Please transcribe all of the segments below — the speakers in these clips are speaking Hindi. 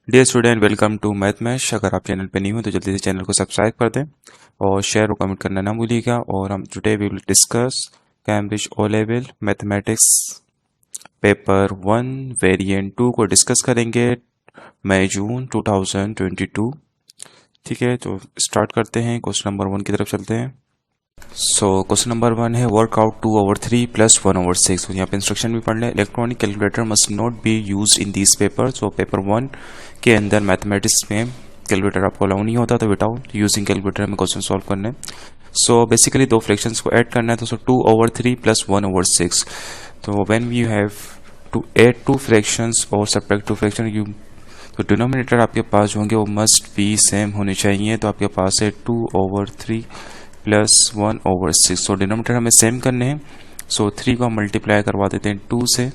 Dear student, welcome to math mash. अगर आप चैनल पे नहीं हो तो जल्दी से चैनल को सब्सक्राइब कर दें और शेयर और कमेंट करना ना भूलिएगा। और हम today we will discuss Cambridge O level mathematics paper 1 variant 2 को डिस्कस करेंगे मई जून 2022। ठीक है, तो स्टार्ट करते हैं। क्वेश्चन नंबर 1 की तरफ चलते हैं। क्वेश्चन नंबर 1 है वर्कआउट 2/3 + 1/6। यहाँ पे इंस्ट्रक्शन भी पढ़ लें। Electronic calculator must not be use in this paper. Paper 1 के अंदर मैथमेटिक्स में कैलकुलेटर आपको अलाउ नहीं होता, तो विदाउट यूजिंग कैलकुलेटर में क्वेश्चन सॉल्व करने। बेसिकली दो फ्रैक्शंस को ऐड करना है, तो 2/3 + 1/6। तो when you have to add two fractions और सब्ट्रैक्ट टू फ्रैक्शन, यू तो डिनोमिनेटर आपके पास जो होंगे वो मस्ट बी सेम होने चाहिए। तो आपके पास है 2/3 + 1/6। डिनोमिनेटर हमें सेम करने हैं। 3 को हम मल्टीप्लाई करवा देते हैं 2 से,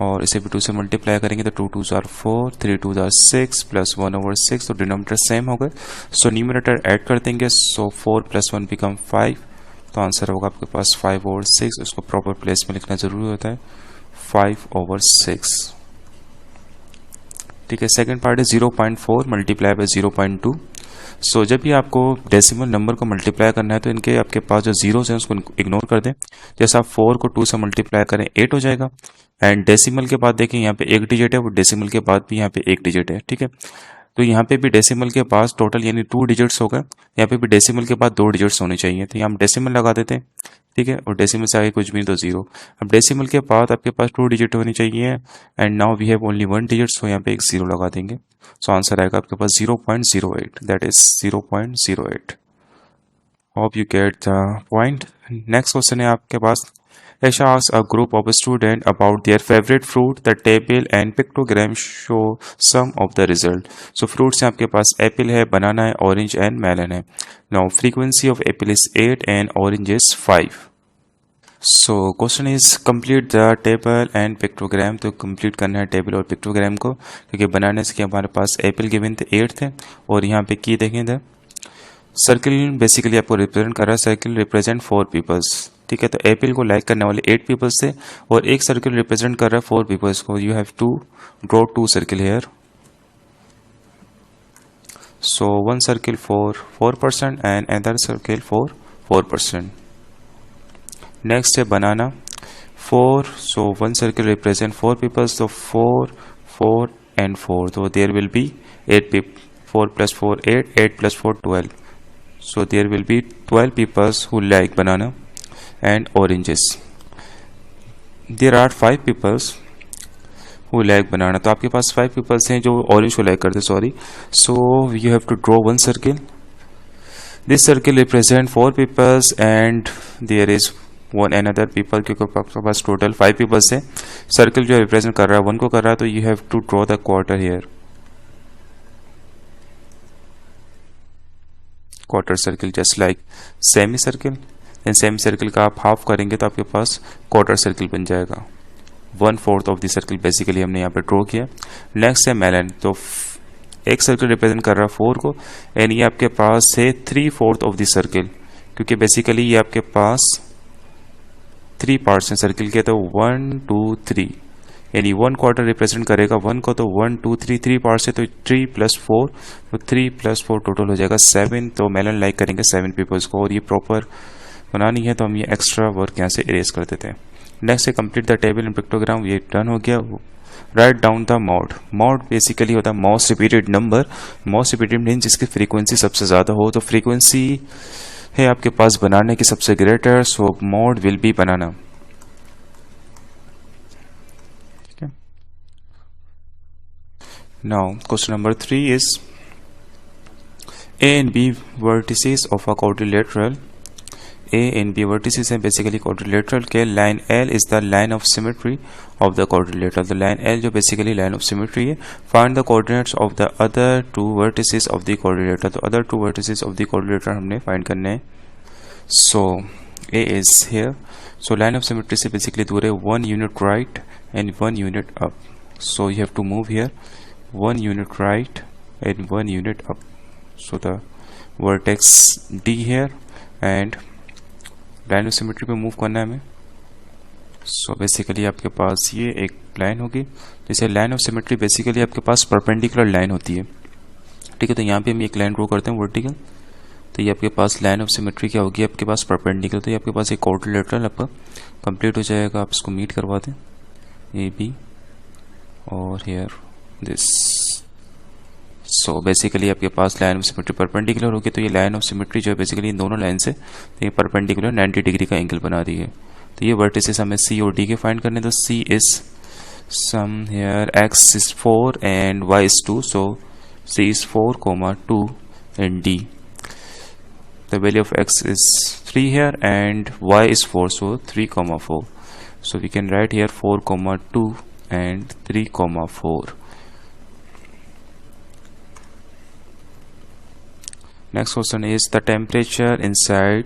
और इसे भी 2 से मल्टीप्लाई करेंगे तो 2 2 * 4, 3 2 * 6 + 1/6। तो डिनोमिनेटर सेम हो गए। न्यूमरेटर ऐड कर देंगे। 4 + 1 बिकम 5। तो आंसर होगा आपके पास 5/6। इसको प्रॉपर प्लेस में लिखना जरूरी होता है, 5/6। ठीक है। सेकंड पार्ट है 0.4 मल्टीप्लाई बाय 0.2। जब भी आपको डेसिमल नंबर को मल्टीप्लाई करना है तो इनके आपके पास जो जीरोस हैं उसको इग्नोर कर दें। जैसे आप 4 को 2 से मल्टीप्लाई करें 8 हो जाएगा। एंड डेसिमल के बाद देखें यहाँ पे एक डिजिट है, वो डेसिमल के बाद भी यहाँ पे एक डिजिट है। ठीक है, तो यहाँ पे भी डेसिमल के पास टोटल यानी 2 डिजिट्स हो गए। यहाँ पे भी डेसिमल के बाद 2 डिजिट्स होने चाहिए, तो यहाँ हम डेसिमल लगा देते हैं। ठीक है, और डेसिमल से आगे कुछ भी नहीं तो 0। अब डेसिमल के बाद आपके पास 2 डिजिट होनी चाहिए, and now we have only 1 digit, so यहाँ पे एक 0 लगा देंगे। आंसर आएगा आपके पास 0.08, that is 0.08। Hope you get the point. Next question है आपके पास। Asha asks a group of students about their favorite fruit. The table and pictogram show some of the result. Fruits हैं आपके पास apple है, banana है, orange and melon है. Now frequency of apple is 8 and orange is 5. Question is complete the table and pictogram. तो complete करना है table और pictogram को, क्योंकि बनाने से हमारे पास apple given थे 8 थे, और यहाँ पे की देखें थे सर्किल बेसिकली आपको रिप्रेजेंट कर रहा है। Circle represent 4 peoples. ठीक है, तो एप्पल को लाइक करने वाले 8 पीपल्स थे, और एक सर्किल रिप्रेजेंट कर रहा है 4 पीपल्स को। You have to draw 2 circle here. One circle for 4% and other circle for 4%। Next है बनाना 4। वन सर्किल रिप्रेजेंट 4 पीपल्स, तो 4 4 एंड 4, तो there will be 8 people. 4 + 4 8, 8 + 4 12. So there will be 12 people who like banana and oranges. There are 5 people who like banana. तो आपके पास 5 people हैं जो orange को like करते, sorry. So you have to draw one circle. This circle represent 4 people and there is one another people, क्योंकि आपके पास total 5 people हैं। Circle जो represent कर रहा है 1 को कर रहा है, तो you have to draw the quarter here. Quarter circle just like semi circle. And semi circle का आप हाफ करेंगे तो आपके पास क्वार्टर सर्किल बन जाएगा। 1/4 ऑफ द सर्किल बेसिकली हमने यहाँ पे ड्रॉ किया। नेक्स्ट है मेलन। तो एक सर्किल रिप्रेजेंट कर रहा है 4 को, एंड ये आपके पास है 3/4 ऑफ द सर्किल, क्योंकि बेसिकली ये आपके पास 3 पार्ट्स हैं सर्किल के। तो 1 2 3 यानी 1/4 रिप्रेजेंट करेगा 1 को, तो 1 2 3 3 पार्ट्स है, तो 3 + 4, तो 3 + 4 टोटल हो जाएगा 7। तो मेलन लाइक करेंगे 7 पीपल्स को, और ये प्रॉपर बनानी है तो हम ये एक्स्ट्रा वर्क यहाँ से इरेज कर देते हैं। नेक्स्ट है complete the table and pictogram. ये डन हो गया। Write down the mod. Mod basically होता है most repeated number. Most repeated mean जिसकी फ्रीक्वेंसी सबसे ज़्यादा हो, तो फ्रीक्वेंसी है आपके पास बनाने की सबसे greater, so mod will be banana. Now question number 3 is A and B vertices of a quadrilateral. A and B vertices हैं basically quadrilateral के। line L is the line of symmetry of the quadrilateral. The line L जो basically line of symmetry है। Find the coordinates of the other 2 vertices of the quadrilateral. तो other 2 vertices of the quadrilateral हमने find करने हैं। So A is here. So line of symmetry से basically दूर है 1 unit right and 1 unit up. So you have to move here 1 unit right and 1 unit up. So the vertex D here, and line of symmetry पे मूव करना है हमें। सो बेसिकली आपके पास ये एक लाइन होगी, जैसे लाइन ऑफ सिमेट्री बेसिकली आपके पास परपेंडिकुलर लाइन होती है, ठीक है। तो यहाँ पे हम एक लाइन ड्रॉ करते हैं वर्टिकल, तो ये आपके पास लाइन ऑफ सिमेट्री क्या होगी, आपके पास परपेंडिकुलर, तो ये आपके पास एक क्वाड्रिलेटरल आपका कंप्लीट हो जाएगा। आप इसको मीट करवा दें, ए बी और हेयर दिस। सो बेसिकली आपके पास लाइन ऑफ सिमेट्री परपेंडिकुलर होगी, तो ये लाइन ऑफ सिमेट्री जो है बेसिकली इन दोनों लाइन से तो ये परपेंडिकुलर 90 डिग्री का एंगल बना रही है। तो ये वर्टिसेस हमें सी और डी के फाइंड करने, तो C is sum here X is 4 and Y is 2, so C is 4, 2 and D. The value of x is 3 here and y is 4, so 3, 4. So we can write here 4, 2 and 3, 4. Next question is the temperature inside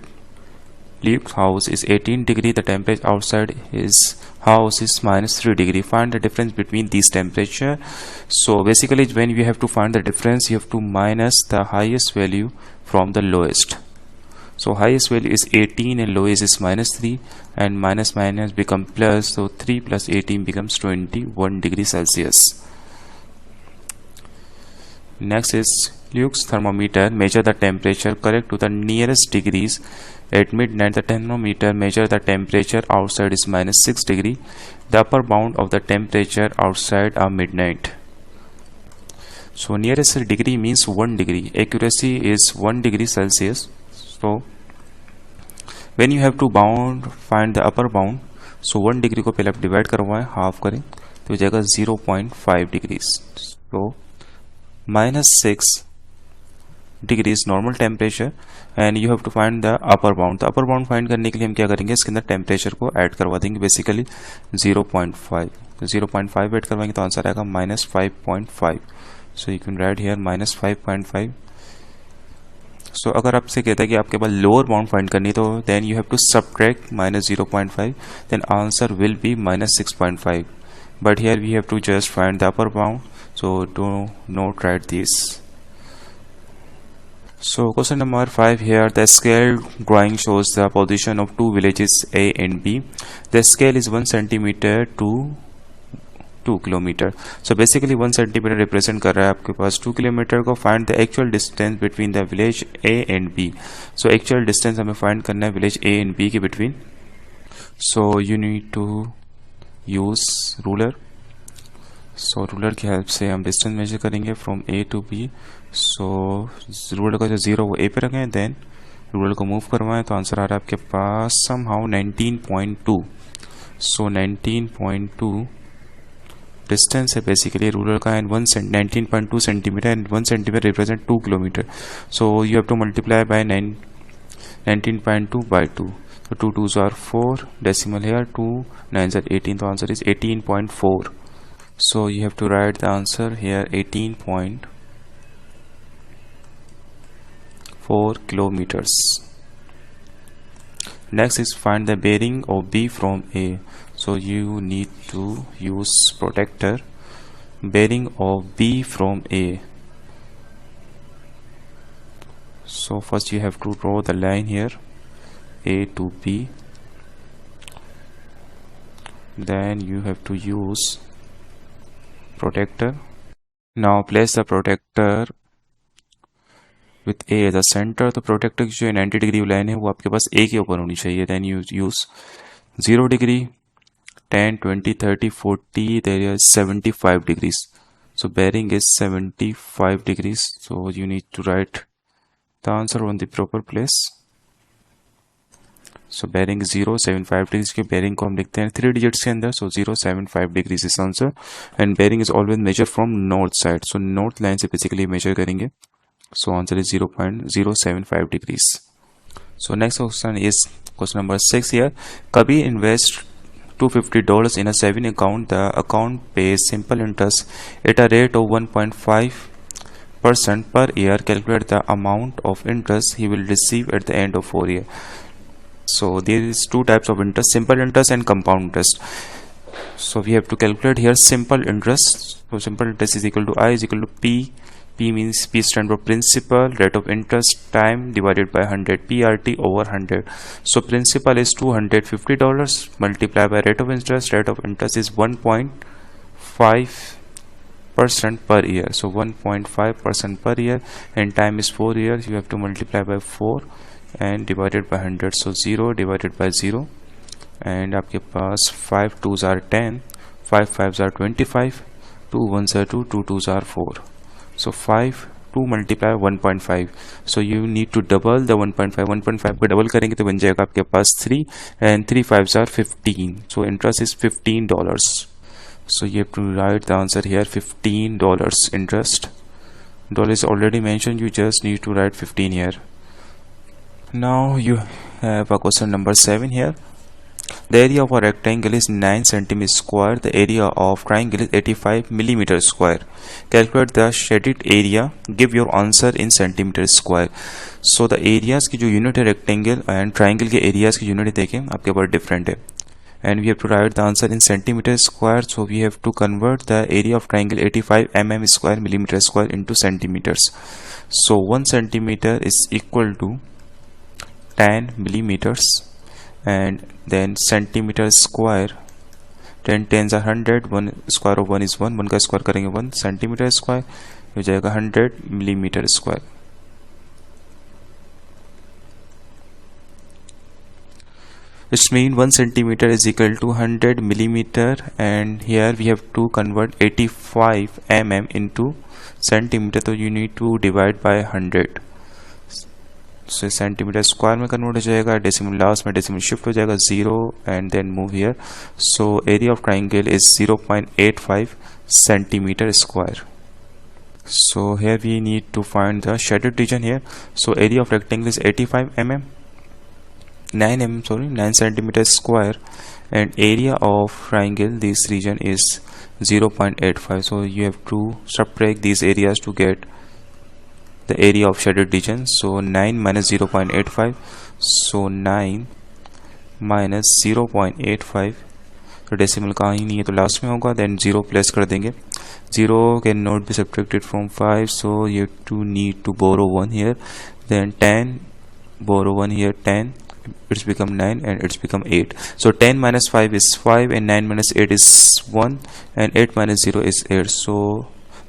Luke's house is 18 degree. The temperature outside his house is -3 degree. Find the difference between these temperature. So basically when you have to find the difference, you have to minus the highest value from the lowest. So highest value is 18 and lowest is -3, and minus minus become plus, so 3 plus 18 becomes 21 degree Celsius. Next is Luke's thermometer measure the temperature correct to the nearest degrees. At midnight the thermometer measure the temperature outside is -6 degree. The upper bound of the temperature outside are midnight. So nearest degree means 1 degree. Accuracy is 1 degree Celsius. So when you have to find the upper bound, so 1 degree को पहले आप डिवाइड करवाएं, हाफ करें तो हो जाएगा 0.5 डिग्रीज. तो -6 degrees normal temperature and you have to find the upper bound. तो अपर बाउंड फाइंड करने के लिए हम क्या करेंगे, इसके अंदर टेम्परेचर को ऐड करवा देंगे, बेसिकली 0.5. तो 0.5 ऐड करवाएंगे तो आंसर आएगा -5.5. So you can write here -5.5. सो अगर आपसे कहता है कि आपके पास लोअर बाउंड फाइंड करनी, तो then you have to subtract -0.5, then answer will be -6.5. But here we have to just find the upper bound, so do not write this. So question number 5 here, the scale drawing shows the position of two villages A and B. The scale is 1 centimeter to 2 kilometer. So basically 1 centimeter represent कर रहा है आपके पास 2 किलोमीटर को. find the actual distance between the village A and B. So actual distance हमें find करना है village A and B के between. So you need to use ruler. So ruler की हेल्प से हम डिस्टेंस मेजर करेंगे from A to B. So ruler का जो 0 वो ए पे रखें, देन रूलर को मूव करवाएं तो आंसर आ रहा है आपके पास समहाउ 19.2. सो 19.2 डिस्टेंस है बेसिकली रूलर का, and 19.2 centimetre, and 1 centimetre represent 2 kilometre. So you have to multiply by 19.2 by 2. तो 2 2s are 4, decimal hair 2 9s are 18, तो answer is 18.4. So you have to write the answer here 18.4 kilometers. Next is find the bearing of B from A. So you need to use protractor. Bearing of B from A. So first you have to draw the line here, A to B. Then you have to use protractor. Now place the protractor with A as a center. तो protractor की जो 90 डिग्री लाइन है वो आपके पास A के ऊपर होनी चाहिए. Then you use 0 degree, 10, 20, 30, 40, there is 75 degrees. So bearing is 75 degrees. So you need to write the answer on the proper place. So bearing 0.75 degrees के बेरिंग को हम लिखते हैं 3 डिजिट्स के अंदर. So 0.75 degrees is answer, and bearing is always measure from north side. So north line से बेसिकली मेजर करेंगे. So answer is 0.075 degrees. So next question is question number 6 here. कभी invest $250 in a saving account. The account pays simple interest at a rate of 1.5% per year. Calculate the amount of interest he will receive at the end of 4 years. So there is two types of interest, simple interest and compound interest. So we have to calculate here simple interest. So simple interest is equal to I is equal to P P means P stand for principal, rate of interest, time divided by 100, PRT over 100. So principal is $250 multiplied by rate of interest. Rate of interest is 1.5% per year. So 1.5% per year, and time is 4 years. You have to multiply by 4 and divided by 100. So 0 divided by 0, and आपके पास 5 2s are 10, 5 5s are 25, 2 1s are 2, 2 2s are 4. So 5 2 multiply 1.5. So you need to double the 1.5. 1.5 को डबल करेंगे तो बन जाएगा आपके पास 3, and 3 5s are 15. So interest is $15. So you have to write the answer here, $15 interest. Dollar is already mentioned, you just need to write 15 here. Now you have a question number 7 here. The area of a rectangle is 9 cm square. The area of triangle is 85 mm square. Calculate the shaded area. Give your answer in centimeter square. So the areas की जो यूनिट है rectangle and triangle के areas की यूनिट देखें आपके पास different है, and we have to write the answer in centimeter square. So we have to convert the area of triangle 85 mm square millimeter square into centimeters. So 1 centimeter is equal to 10 millimeters, and then centimeter square, 10 tens are 100, 1 square of 1 is 1, 1 का स्क्वायर करेंगे 1 सेंटीमीटर स्क्वायर हो जाएगा 100 millimetre square. Which means 1 centimeter is equal to 100 millimeter, and here we have to convert 85 mm into centimeter, so you need to divide by 100. So centimetre square में कन्वर्ट हो जाएगा, डेसिमल लास्ट में डेसिमल शिफ्ट हो जाएगा 0, and then move here. So area of triangle is 0.85 centimeter square. So here we need to find the shaded region here. So area of rectangle is 85 mm, 9 centimeter square, and area of triangle, this region is 0.85. So you have to subtract these areas to get the area of shaded region. So 9 minus 0.85, so 9 minus 0.85, तो डेसिमल कहाँ ही नहीं है तो लास्ट में होगा, देन 0 प्लेस कर देंगे. 0 can not be subtracted from 5, so you to need to borrow 1 here, then 10 borrow 1 here, 10, it's become 9 and it's become 8. So 10 minus 5 is 5, and 9 minus 8 is 1, and 8 minus 0 is 8. So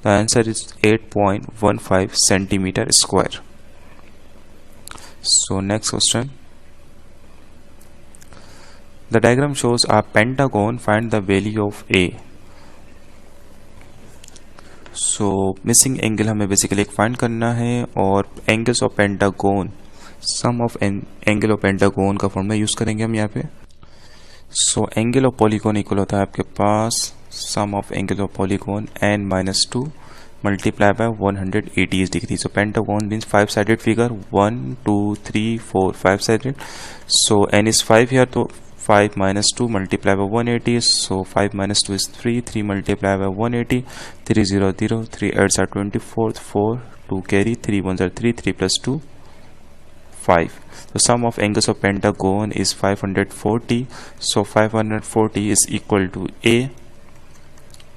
the answer is 8.15 centimeter square. So next question. The diagram shows a pentagon. Find the value of A. So missing angle हमें basically एक find करना है, और angles of pentagon, sum of angle of pentagon का फॉर्मूला यूज करेंगे हम यहाँ पे. So angle of polygon equal होता है आपके पास sum of angle of polygon n minus 2 multiplied by 180 degree. So pentagon means 5-sided figure, 1 2 3 4 5-sided. So n is 5 here, तो 5 minus 2 multiplied by 180. So 5 minus 2 is 3, 3 multiplied by 180, 3 0 0, 3 8s are 24, 4 2 carry, 3 1s are 3, 3 plus 2 5. So sum of angles of pentagon is 540. So 540 is equal to A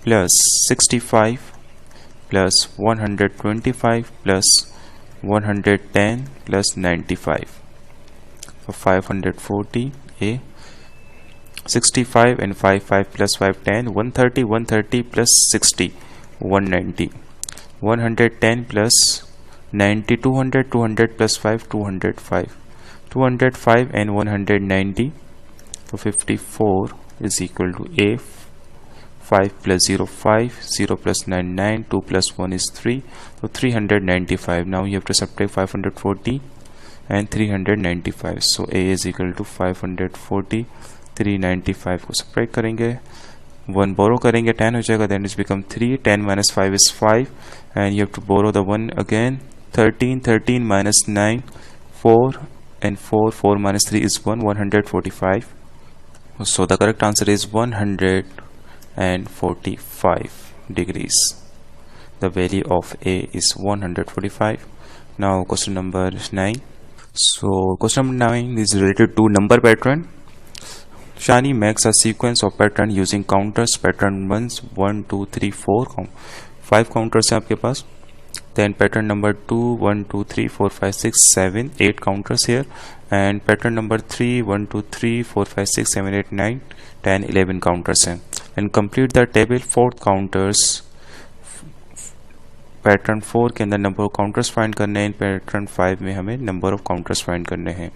plus 65 plus 125 plus 110 plus 95. So 540 A, 65 and 5 5 plus 5 10, 130, 130 plus 60 190, 110 plus 90 200, 200 plus 5 205, 205 and 190. So 54 is equal to A. 5 plus 0 5, 0 plus 9 9, 2 plus 1 is 3, so 395. Now you have to subtract 540 and 395. So A is equal to 540, 395 को subtract करेंगे, 1 borrow करेंगे, 10 हो जाएगा, then it's become 3, 10 minus 5 is 5, and you have to borrow the 1 again, 13, 13 minus 9, 4, and 4, 4 minus 3 is 1, 145. So the correct answer is 145 degrees. The value of A is 145. Now question number 9. So question number 9 is related to number pattern. Shani makes a sequence of pattern using counters. Pattern 1 2 3 4 5 counters हैं आपके पास. then pattern number 2, 1 2 3 4 5 6 7 8 counters here, and pattern number 3, 1 2 3 4 5 6 7 8 9 10 11 counters हैं. and complete the table. fourth counters pattern 4 के अंदर नंबर ऑफ काउंटर्स फाइंड करने हैं, पैटर्न 5 में हमें नंबर ऑफ काउंटर्स फाइंड करने हैं.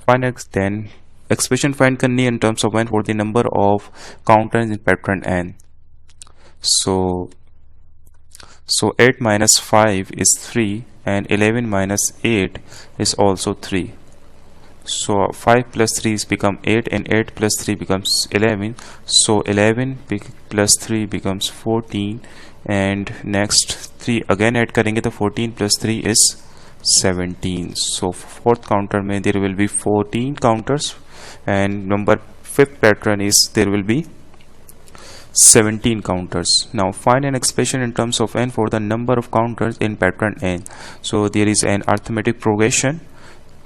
फाइंड देन एक्सप्रेशन फाइंड करनी है in terms of n for the number of counters in pattern n. So 8 minus 5 is 3 and 11 minus 8 is also 3. So 5 plus 3 is become 8 and 8 plus 3 becomes 11. So 11 plus 3 becomes 14 and next 3 again add करेंगे तो 14 plus 3 is 17. So fourth counter में there will be 14 counters and number fifth pattern is there will be 17 counters. Now find an expression in terms of n for the number of counters in pattern n. So there is an arithmetic progression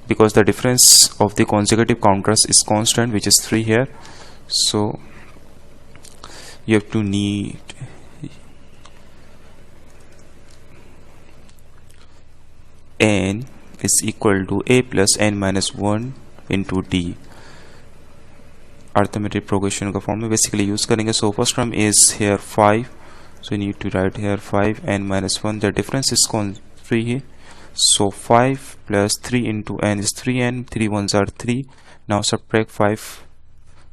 because the difference of the consecutive counters is constant, which is 3 here. So you have to need n is equal to a plus n minus 1 into d. arithmetic progression का फॉर्म में बेसिकली यूज करेंगे. So first term is here 5, so you need to write here 5 n minus 1. The difference is 3 here. So 5 plus 3 into n is 3n. 3 ones are 3. Now subtract 5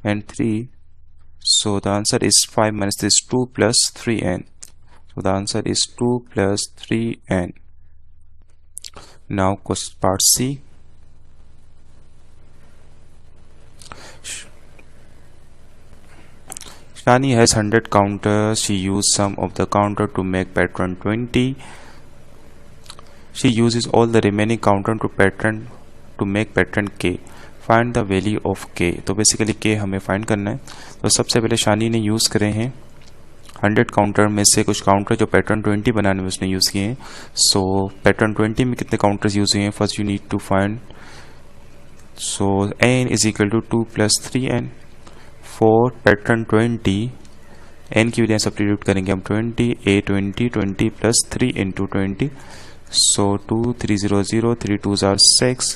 and 3. So the answer is 5 minus this 2 plus 3n. So the answer is 2 plus 3n. Now part C. Shani has 100 counters. She used some of the counter to make pattern 20. She uses all the remaining counter to make pattern K. Find the value of K. तो बेसिकली K हमें फाइंड करना है. तो सबसे पहले शानी ने यूज़ करे हैं 100 काउंटर में से कुछ काउंटर जो पैटर्न 20 बनाने में उसने यूज़ किए हैं. सो पैटर्न 20 में कितने काउंटर्स यूज़ हुए हैं first you need to find. So n is equal to 2 plus 3n. For pattern 20 n की वजह सब्स्टिट्यूट करेंगे हम 20 a 20 plus 3 into 20. So 2 3 0 0 3 2s are 6.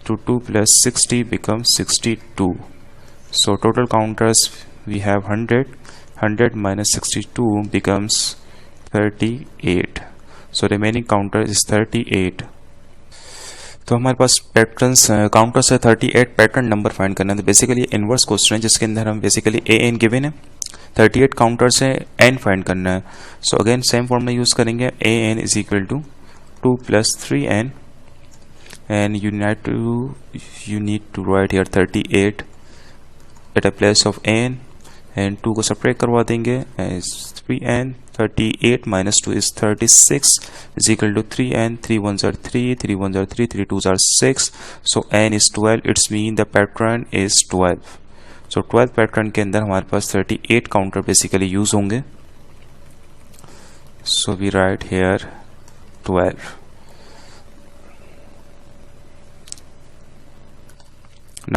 2 plus 60 becomes 62. So total counters we have 100. 100 minus 62 becomes 38. So remaining counter is 38. तो हमारे पास पैटर्न्स काउंटर्स है 38. पैटर्न नंबर फाइंड करना है. तो बेसिकली इनवर्स क्वेश्चन है जिसके अंदर हम बेसिकली ए एन गिवन है 38 काउंटर्स है एन फाइंड करना है. सो अगेन सेम फॉर्म में यूज करेंगे. A n is equal to 2 plus 3n and you need to write here 38 at a place of n and 2 को सब्ट्रैक्ट करवा देंगे as 3n. 38 minus 2 is 36 is equal to 3n. 3 ones are 3, 3 ones are 3, 3 2s are 6. So n is 12. It's mean the pattern is 12. So 12 pattern के अंदर हमारे पास 38 काउंटर बेसिकली यूज होंगे. So we write here 12.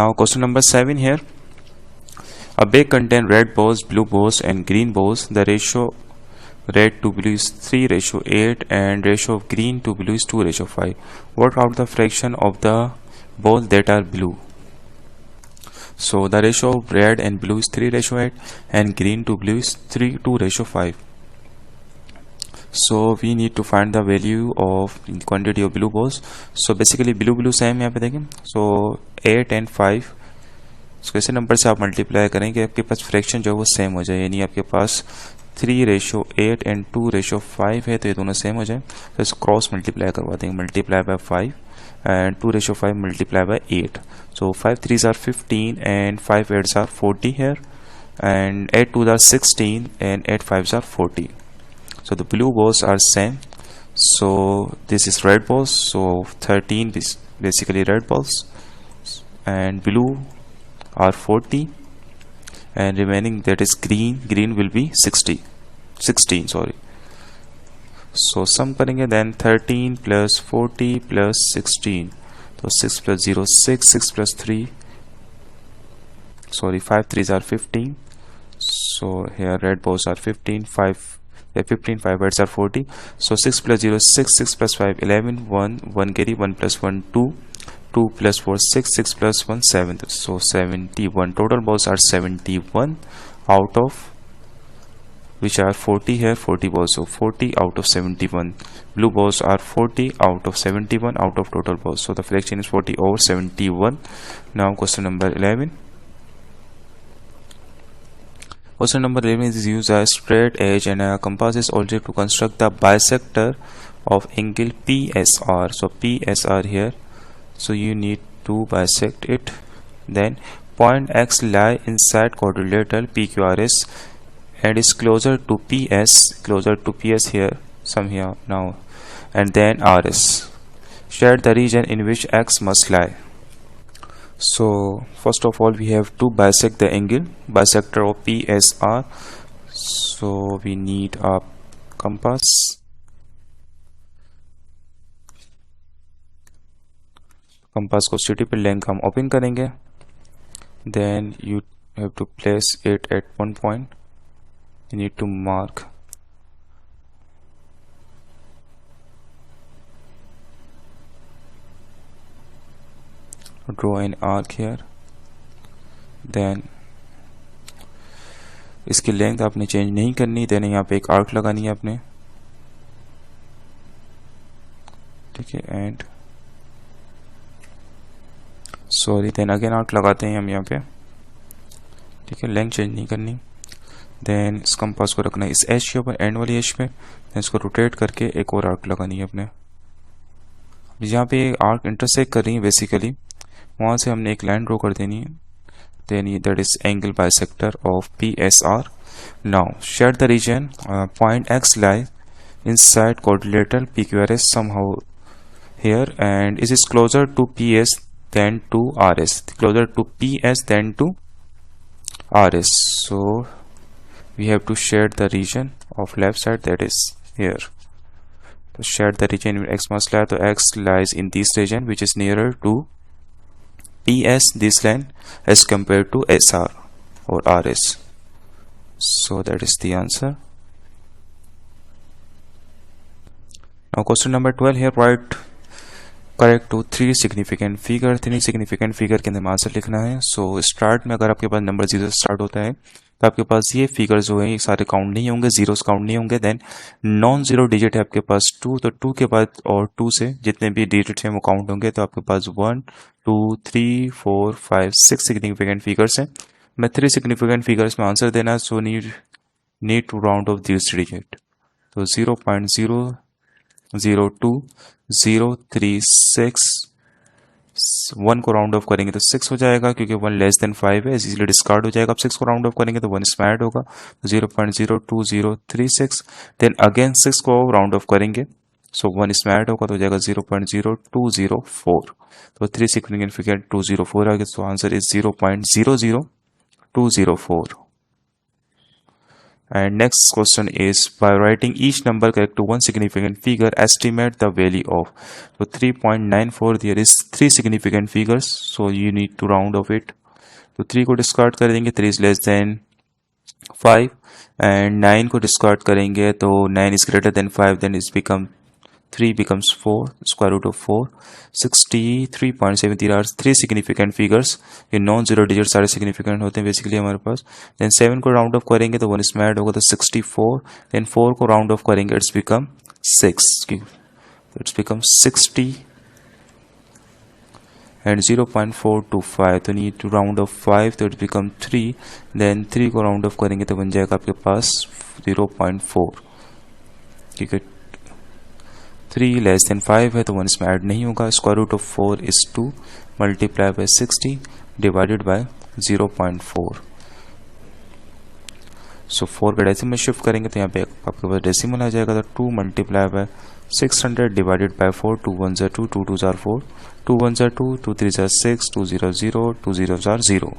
Now question number 7 here. A bag contains red balls, blue balls and green balls. The ratio red to blue is 3:8 and ratio of green to blue is 2:5. Work out the fraction of the balls that are blue. So the ratio of red and blue is 3:8 and green to blue is 2:5. So we need to find the value of quantity of blue balls. So basically blue same यहाँ पे देखें. So 8 and 5 इसको ऐसे नंबर से आप मल्टीप्लाई करेंगे आपके पास फ्रैक्शन जो है वो सेम हो जाए. यानी आपके पास 3:8 and 2:5 है तो ये दोनों सेम हो जाए. तो इसको क्रॉस मल्टीप्लाई करवा देंगे. Multiply by 5 and 2:5 multiply by 8. So 5 3s are 15 and 5 8s are 40 here and 8 2s are 16 and 8 5s are 40. So the blue balls are same. So this is red balls. So 13 is basically red balls and blue are 40 and remaining that is green. Green will be 16 sorry. So sum करेंगे then 13 plus 40 plus 16. So 6 plus 0 6. 6 plus 3 sorry 5 3s are 15. So here red balls are 15. 5 15, 5 8s are 40. So 6 plus 0 is 6, 6 plus 5 11, 1, 1 carry, 1 plus 1 2, 2 plus 4 6, 6 plus 1 7. So 71. Total balls are 71 out of which are 40 here, 40 balls. So 40 out of 71. Blue balls are 40 out of 71 out of total balls. So the fraction is 40 over 71. Now question number 11. Question number 11 is use a straight edge and a compass is object to construct the bisector of angle PSR. So PSR here. So you need to bisect it. Then point X lie inside quadrilateral PQRS and is closer to PS here, some here now, and then RS. Shade the region in which X must lie. So first of all we have to bisect the angle, bisector of PSR. So we need a compass. Compass को सिटी पे लेंथ हम ओपन करेंगे. Then you have to place it at one point. You need to mark draw an arc here. Then इसकी लेंथ आपने चेंज नहीं करनी. देन यहाँ पे एक आर्क लगानी है आपने, ठीक है. And sorry, then again arc लगाते हैं हम यहाँ पे, ठीक है. लेंथ चेंज नहीं करनी. देन इस कंपास को रखना है इस एज के ऊपर, एंड वाली एज पे. देन इसको रोटेट करके एक और आर्क लगानी है अपने. यहाँ पे आर्क इंटरसेक्ट कर रही है बेसिकली, वहाँ से हमने एक लाइन ड्रॉ कर देनी है. Then that is angle bisector of PSR. Now shade the region point X lie inside quadrilateral PQRS somehow here and it is closer to PS than to RS, closer to PS than to RS. So we have to shade the region of left side, that is here. To shade the region in X must lie, so X lies in this region which is nearer to PS, this line, as compared to SR or RS. So that is the answer. Now question number 12 here, write correct to 3 significant figure. 3 significant figure के अंदर आंसर लिखना है. सो स्टार्ट में अगर आपके पास नंबर 0 से स्टार्ट होता है तो आपके पास ये फिगर जो है ये सारे काउंट नहीं होंगे, जीरोस काउंट नहीं होंगे. देन नॉन जीरो डिजिट है आपके पास 2, तो 2 के बाद और 2 से जितने भी डिजिट हैं वो काउंट होंगे. तो आपके पास 1 2 3 4 5 6 सिग्निफिकेंट फिगर्स हैं. मैं 3 सिग्निफिकेंट फिगर्स में आंसर देना. So need to round off this digit. तो 0.002 036 1 को राउंड ऑफ करेंगे तो 6 हो जाएगा, क्योंकि 1 लेस देन 5 है इसलिए डिस्कार्ड हो जाएगा. अब 6 को राउंड ऑफ करेंगे तो 1 इसमें ऐड होगा, 0.02036. देन अगेन 6 को राउंड ऑफ करेंगे सो 1 इसमें ऐड होगा तो हो जाएगा 0.0204. तो 3 सिग्निफिकेंट 204 आ गया. तो answer is 0.00204. And next question is, by writing each number correct to one significant figure, estimate the value of. So 3.94, there is 3 significant figures, so you need to round off it. तो 3 को डिस्कार्ड कर देंगे, 3 is less than 5, and 9 को डिस्कार्ड करेंगे तो 9 is greater than 5, then it's become 3 becomes 4, square root of 4. 63.7, there are 3 significant figures. ये नॉन जीरो डिजिट सारे सिग्निफिकेंट होते हैं बेसिकली हमारे पास. देन 7 को राउंड ऑफ करेंगे तो 1 इसमें ऐड होगा तो 64. देन 4 को राउंड ऑफ करेंगे it's become 6, it's become 60. And 0.425, तो नीड टू राउंड ऑफ 5 तो इट्स बिकम 3. देन 3 को राउंड ऑफ करेंगे तो बन जाएगा आपके पास 0.4, ठीक है. 3 लेस देन 5 है तो 1 इसमें ऐड नहीं होगा. Square root of 4 is 2 multiply by 60 divided by 0.4. So 4 का डेसिमल शिफ्ट करेंगे तो यहाँ पे आपके पास डेसिमल आ जाएगा. तो 2 मल्टीप्लाई बाय 600 डिवाइडेड बाय 4. 2 1 ज़ा 2, 2 2 ज़ा 4, 2 1 ज़ा 2, 2 3 ज़ा 6, 2 0 0, 2 0 ज़ा 0.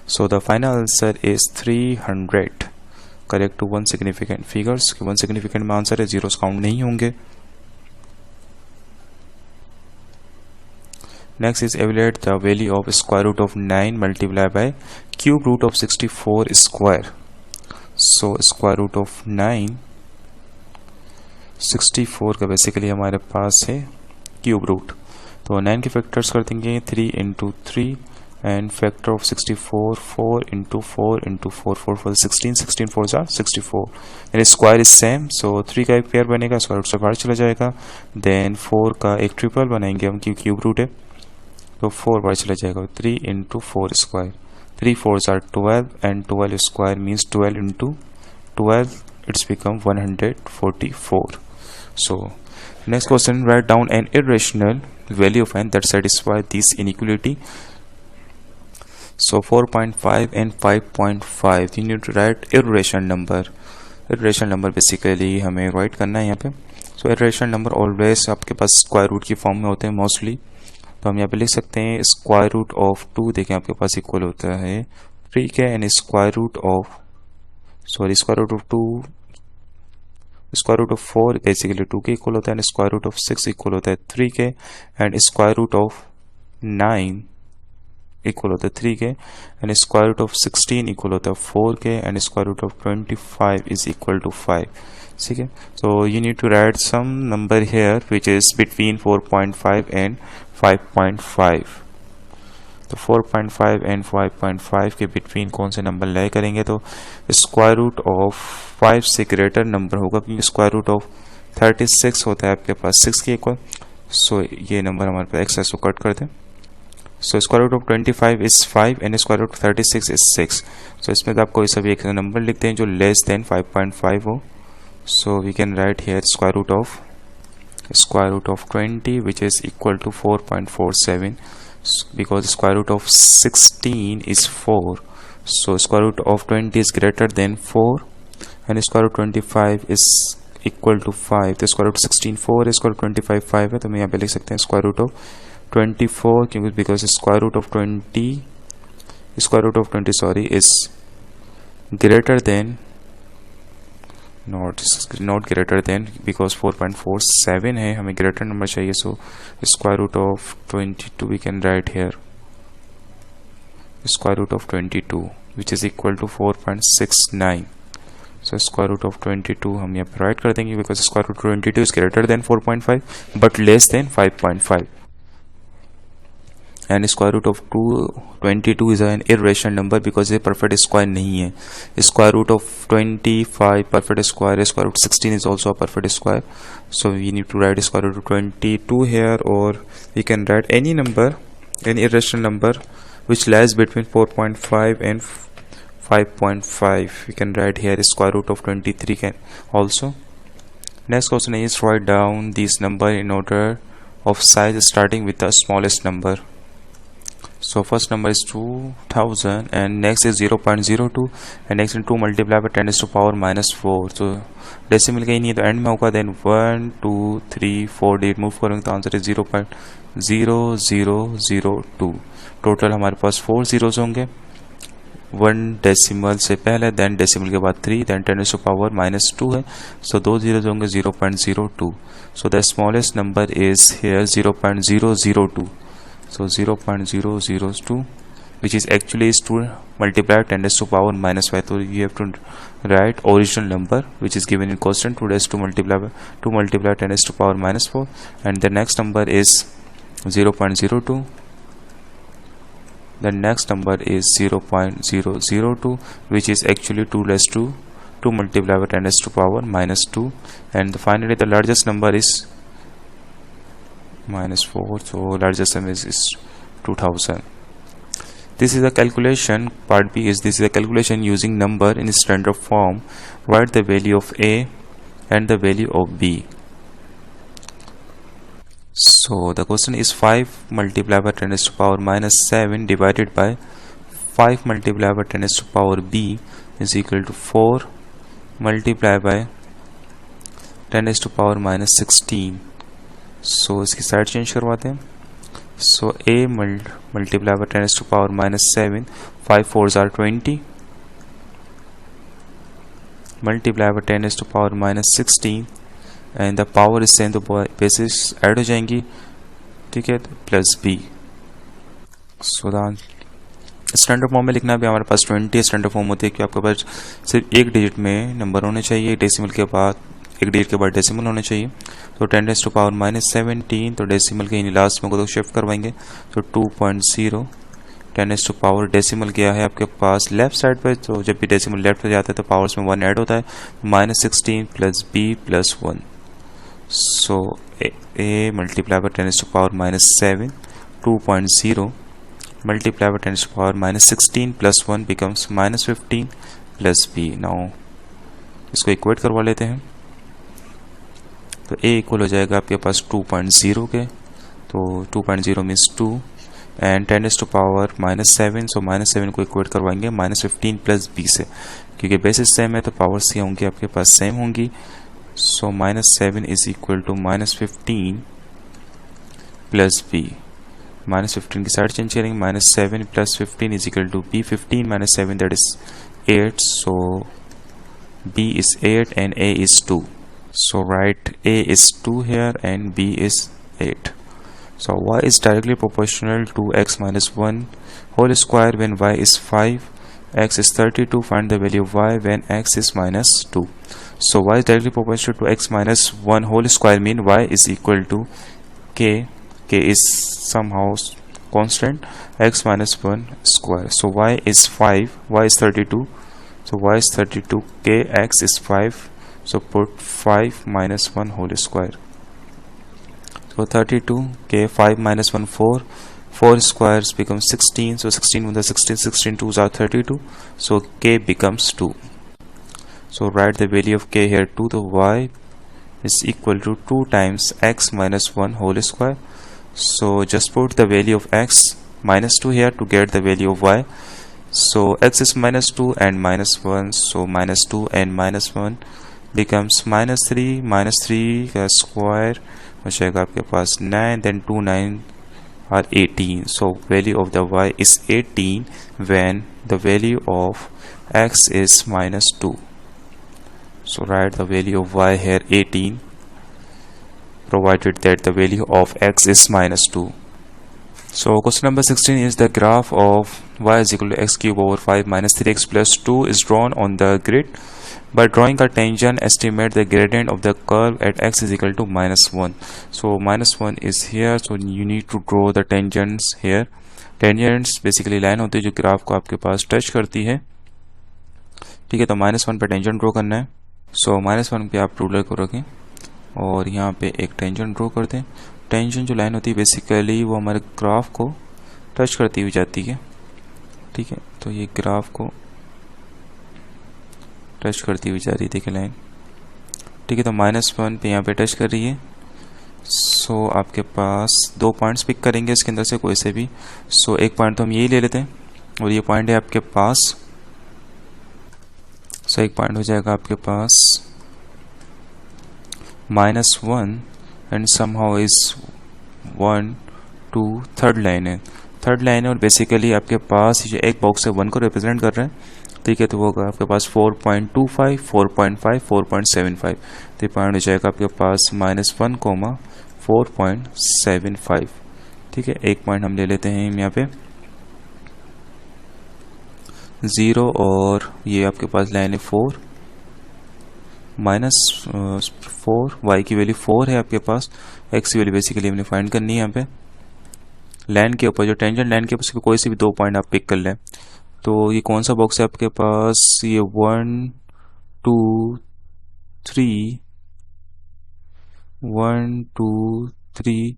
So the final answer is 300. Correct to 1 significant figures. 1 significant में आंसर है, जीरोस काउंट नहीं होंगे. Next is evaluate the value of square root of 9 multiplied by cube root of 64 square. So square root of 9 64 का बेसिकली हमारे पास है क्यूब रूट, तो 9 के फैक्टर्स कर देंगे 3 into 3 and factor of 64 4 into 4 into 4 4 4 16 16 4 jar 64 यानी स्क्वायर इज सेम। सो 3 का एक पेयर बनेगा, स्क्वायर रूट से बाहर चला जाएगा। देन 4 का एक ट्रिपल बनाएंगे हम क्योंकि क्यूब रूट है, तो 4 बाहर चला जाएगा। 3 into 4 square, 3 4 jar 12 and 12 square means 12 into 12 it's become 144. So next question, write down an irrational value of n that satisfy this inequality. So 4.5 and 5.5 you need to write irrational number. irrational number basically हमें write करना है यहाँ पे। So irrational number always आपके पास स्क्वायर रूट की फॉर्म में होते हैं मोस्टली, तो हम यहाँ पे लिख सकते हैं स्क्वायर रूट ऑफ 2 देखें आपके पास इक्वल होता है 3 के, and square root of square root of 2 square root of 4 basically 2 के इक्वल होता है, and square root of 6 equal होता है 3 के, and square root of 9 equal होता है 3 के, and square root of 16 equal होता है 4 के, and square root of 25 is equal to 5। ठीक है, so you need to write some number here which is between 4.5 and 5.5। तो 4.5 एंड 5.5 के बिटवीन कौन से नंबर ले करेंगे, तो स्क्वायर रूट ऑफ 5 से ग्रेटर नंबर होगा क्योंकि स्क्वायर रूट ऑफ 36 होता है आपके पास 6 के इक्वल। सो ये नंबर हमारे पास एक्स है, सो कट कर दें। So square root of 25 is 5 and square root 36 is 6। So इसमें तो आप कोई सा भी एक नंबर लिखते हैं जो लेस देन 5.5 हो। So we can write here square root of 20 which is equal to 4.47 because square root of 16 is 4, so square root of 20 is greater than 4 and square root 25 is equal to 5। तो square root 16 4 है, square root 25 5 है, तो हम यहाँ पे लिख सकते हैं square root of 24 क्योंकि because square root of 20 is greater than not greater than because 4.47 है, हमें greater नंबर चाहिए। सो square root of 22 we can write here square root of 22 which is equal to 4.69। so square root of 22 हम यहाँ पे write कर देंगे because square root 22 is greater than 4.5 but less than 5.5 and square root of 22 is an irrational number because ये perfect square नहीं है। square root of 25 perfect square है, square root 16 is also a perfect square, so we need to write square root of 22 here, or we can write any number, any irrational number which lies between 4.5 and 5.5. we can write here square root of 23 can also. Next question is write down this number in order of size starting with the smallest number. So first number is 2000 and next is 0.02 and next in 2 multiply by 10 to power minus 4। so decimal का ही नहीं है तो एंड में होगा, देन 1 2 3 4 डेट मूव करेंगे तो आंसर इज 0.0002। टोटल हमारे पास 4 जीरोज होंगे, 1 डेसिमल से पहले, देन डेसिमल के बाद 3, देन 10 टू पावर माइनस 2 है, सो 2 जीरोज होंगे 0.02। So the smallest number is here 0.002। so 0.002 which is actually is to multiply 10 to power minus 5, so you have to write original number which is given in question 2 to multiply 10 to power minus 4, and the next number is 0.02, the next number is 0.002 which is actually 2 multiply by 10 to power minus 2, and finally the largest number is minus 4, so largest sum is 2000. This is a calculation, part B is this is a calculation using number in standard form. Write the value of A and the value of B. So the question is 5 multiplied by 10 to power minus 7 divided by 5 multiplied by 10 to power B is equal to 4 multiplied by 10 to power minus 16। So इसकी साइड चेंज करवाते हैं। So a multiply by 10 to power minus 7, 5 4 or 20 multiply by 10 to power minus 16 and the power is same, तो बेसिस ऐड हो जाएंगी, ठीक है, plus b। So standard form में लिखना भी हमारे पास 20 स्टैंडर्ड फॉर्म होती है कि आपके पास सिर्फ एक डिजिट में नंबर होने चाहिए, डेसिमल के बाद एक डिजिट के बाद डेसिमल होने चाहिए। तो 10⁻⁻17, तो डेसिमल के लास्ट में को तो शिफ्ट करवाएंगे, तो 2.0 10⁻, डेसिमल गया है आपके पास लेफ्ट साइड पे, तो जब भी डेसिमल लेफ्ट पे जाता है तो पावर्स में 1 ऐड होता है, -16 + b + 1। So a multiply bye 10⁻⁻7, 2.0 multiply by 10⁻⁻16 + 1 becomes -15 + b। Now इसको इक्वेट करवा लेते हैं, तो a इक्वल हो जाएगा आपके पास 2.0 के, तो 2.0 मीन्स 2 एंड 10⁻⁻7, सो -7 को इक्वेट करवाएंगे -15 + b से, क्योंकि बेसिस सेम है तो पावर्स ये होंगी आपके पास सेम होंगी। सो -7 इज इक्वल टू -15 + b, -15 की साइड चेंज करेंगे, -7 + 15 is equal to b, 15 - 7 that is 8, so b is 8 and a is 2, so write a is 2 here and b is 8. So y is directly proportional to x minus 1 whole square when y is 5, x is 32, find the value of y when x is -2. So y is directly proportional to x minus 1 whole square mean y is equal to k is somehow constant, x minus 1 square. So y is 5, y is 32, so y is 32, k, x is 5, so put 5 minus 1 whole square. So 32 k, 5 minus 1 4, 4 squares becomes 16, so 16 with the 16, 16 2s are 32, so k becomes 2. So write the value of k here 2, the y is equal to 2 times x minus 1 whole square. So just put the value of x -2 here to get the value of y. So x is -2 and -1, so -2 and -1 becomes -3, -3 का स्क्वायर हो जाएगा आपके पास 9, then 2 9 are 18, so value of the y is 18 when the value of x is -2. So write the value of y here 18, provided that the value of x is -2. So question number 16 is the graph of y is equal to x cube over 5 minus 3x plus 2 is drawn on the grid. By drawing a tangent, estimate the gradient of the curve at x is equal to -1. So -1 is here, so you need to draw the tangents here. Tangents basically line होती है जो ग्राफ को आपके पास टच करती है, ठीक है। तो -1 पे टेंजेंट ड्रॉ करना है। सो -1 पे आप रूलर को रखें और यहाँ पे एक टेंजेंट ड्रॉ कर दें। टेंजेंट जो लाइन होती है बेसिकली वो हमारे ग्राफ को टच करती हुई जाती है, ठीक है। तो ये ग्राफ को टच करती हुई जा रही है, देखिए लाइन, ठीक है। तो -1 पे यहाँ पे टच कर रही है। सो आपके पास 2 पॉइंट्स पिक करेंगे इसके अंदर से कोई से भी। सो एक पॉइंट तो हम यही ले लेते हैं और ये पॉइंट है आपके पास। सो एक पॉइंट हो जाएगा आपके पास -1 and somehow is 1 2 third line है, और बेसिकली आपके पास जो एक बॉक्स है 1 को रिप्रेजेंट कर रहा है, ठीक है। तो वो होगा आपके पास 4.25 4.5 4.75, तो पॉइंट हो जाएगा आपके पास -1, 4.75, ठीक है। एक पॉइंट हम ले लेते हैं यहाँ पे 0 और ये आपके पास लाइन है 4 -4, y की वैल्यू 4 है आपके पास, x की वैल्यू बेसिकली हमने फाइंड करनी है यहाँ पे। लाइन के ऊपर जो टेंजेंट लाइन के ऊपर कोई से भी 2 पॉइंट आप पिक कर लें। तो ये कौन सा बॉक्स है आपके पास, ये 1 2 3 1 2 3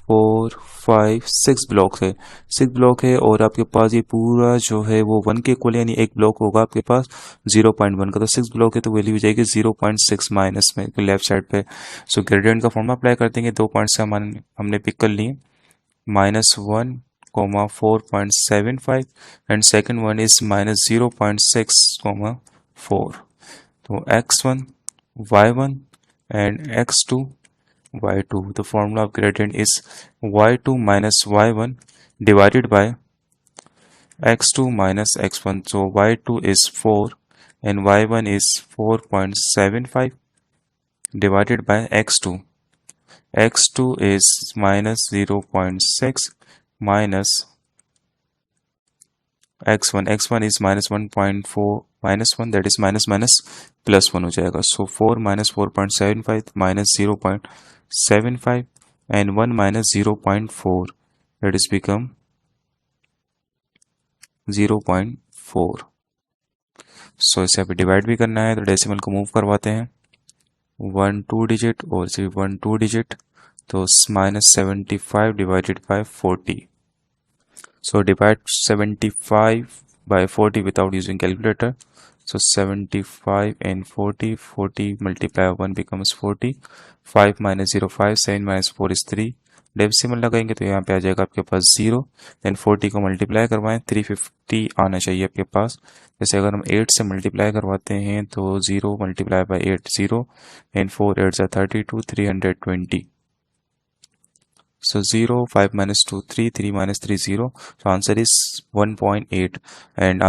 4 5 6 ब्लॉक है, 6 ब्लॉक है। और आपके पास ये पूरा जो है वो 1 के इक्वल, यानी एक ब्लॉक होगा आपके पास 0.1 का, तो 6 ब्लॉक है तो वैल्यू हो जाएगी 0.6 माइनस में लेफ्ट साइड पे। सो ग्रेडियंट का फॉर्मूला अप्लाई कर देंगे, 2 पॉइंट्स हमने पिक कर लिए, -1, 4.75 एंड सेकेंड वन इज -0.6, 4। तो x1 y1 and x2 y2. The formula of gradient is y2 minus y1 divided by x2 minus x1. So y2 is 4 and y1 is 4.75 divided by x2. x2 is minus 0.6 minus x1. x1 is minus -1 that is minus minus +1 हो जाएगा. सो 4 minus 4.75 minus 0.75 and 1 minus 0.4 that is become 0.4. सो इसे अभी डिवाइड भी करना है तो डेसिमल को मूव करवाते हैं 1 2 डिजिट और सिर्फ 1 2 डिजिट. तो -75 divided by 40. So divide 75 by 40 without using calculator. So 75 and 40, 40 multiply 1 becomes 40. 5 minus 0 5, 7 minus 4 is 3. Decimal लगाएंगे तो यहाँ पे आ जाएगा आपके पास 0. देन 40 को मल्टीप्लाई करवाएं 350 आना चाहिए आपके पास. जैसे अगर हम 8 से मल्टीप्लाई करवाते हैं तो 0 multiply by 8 0 and 4 8 32 320. So 0, 5 minus 2, 3, 3 minus 3, 0. So answer is 1.8. And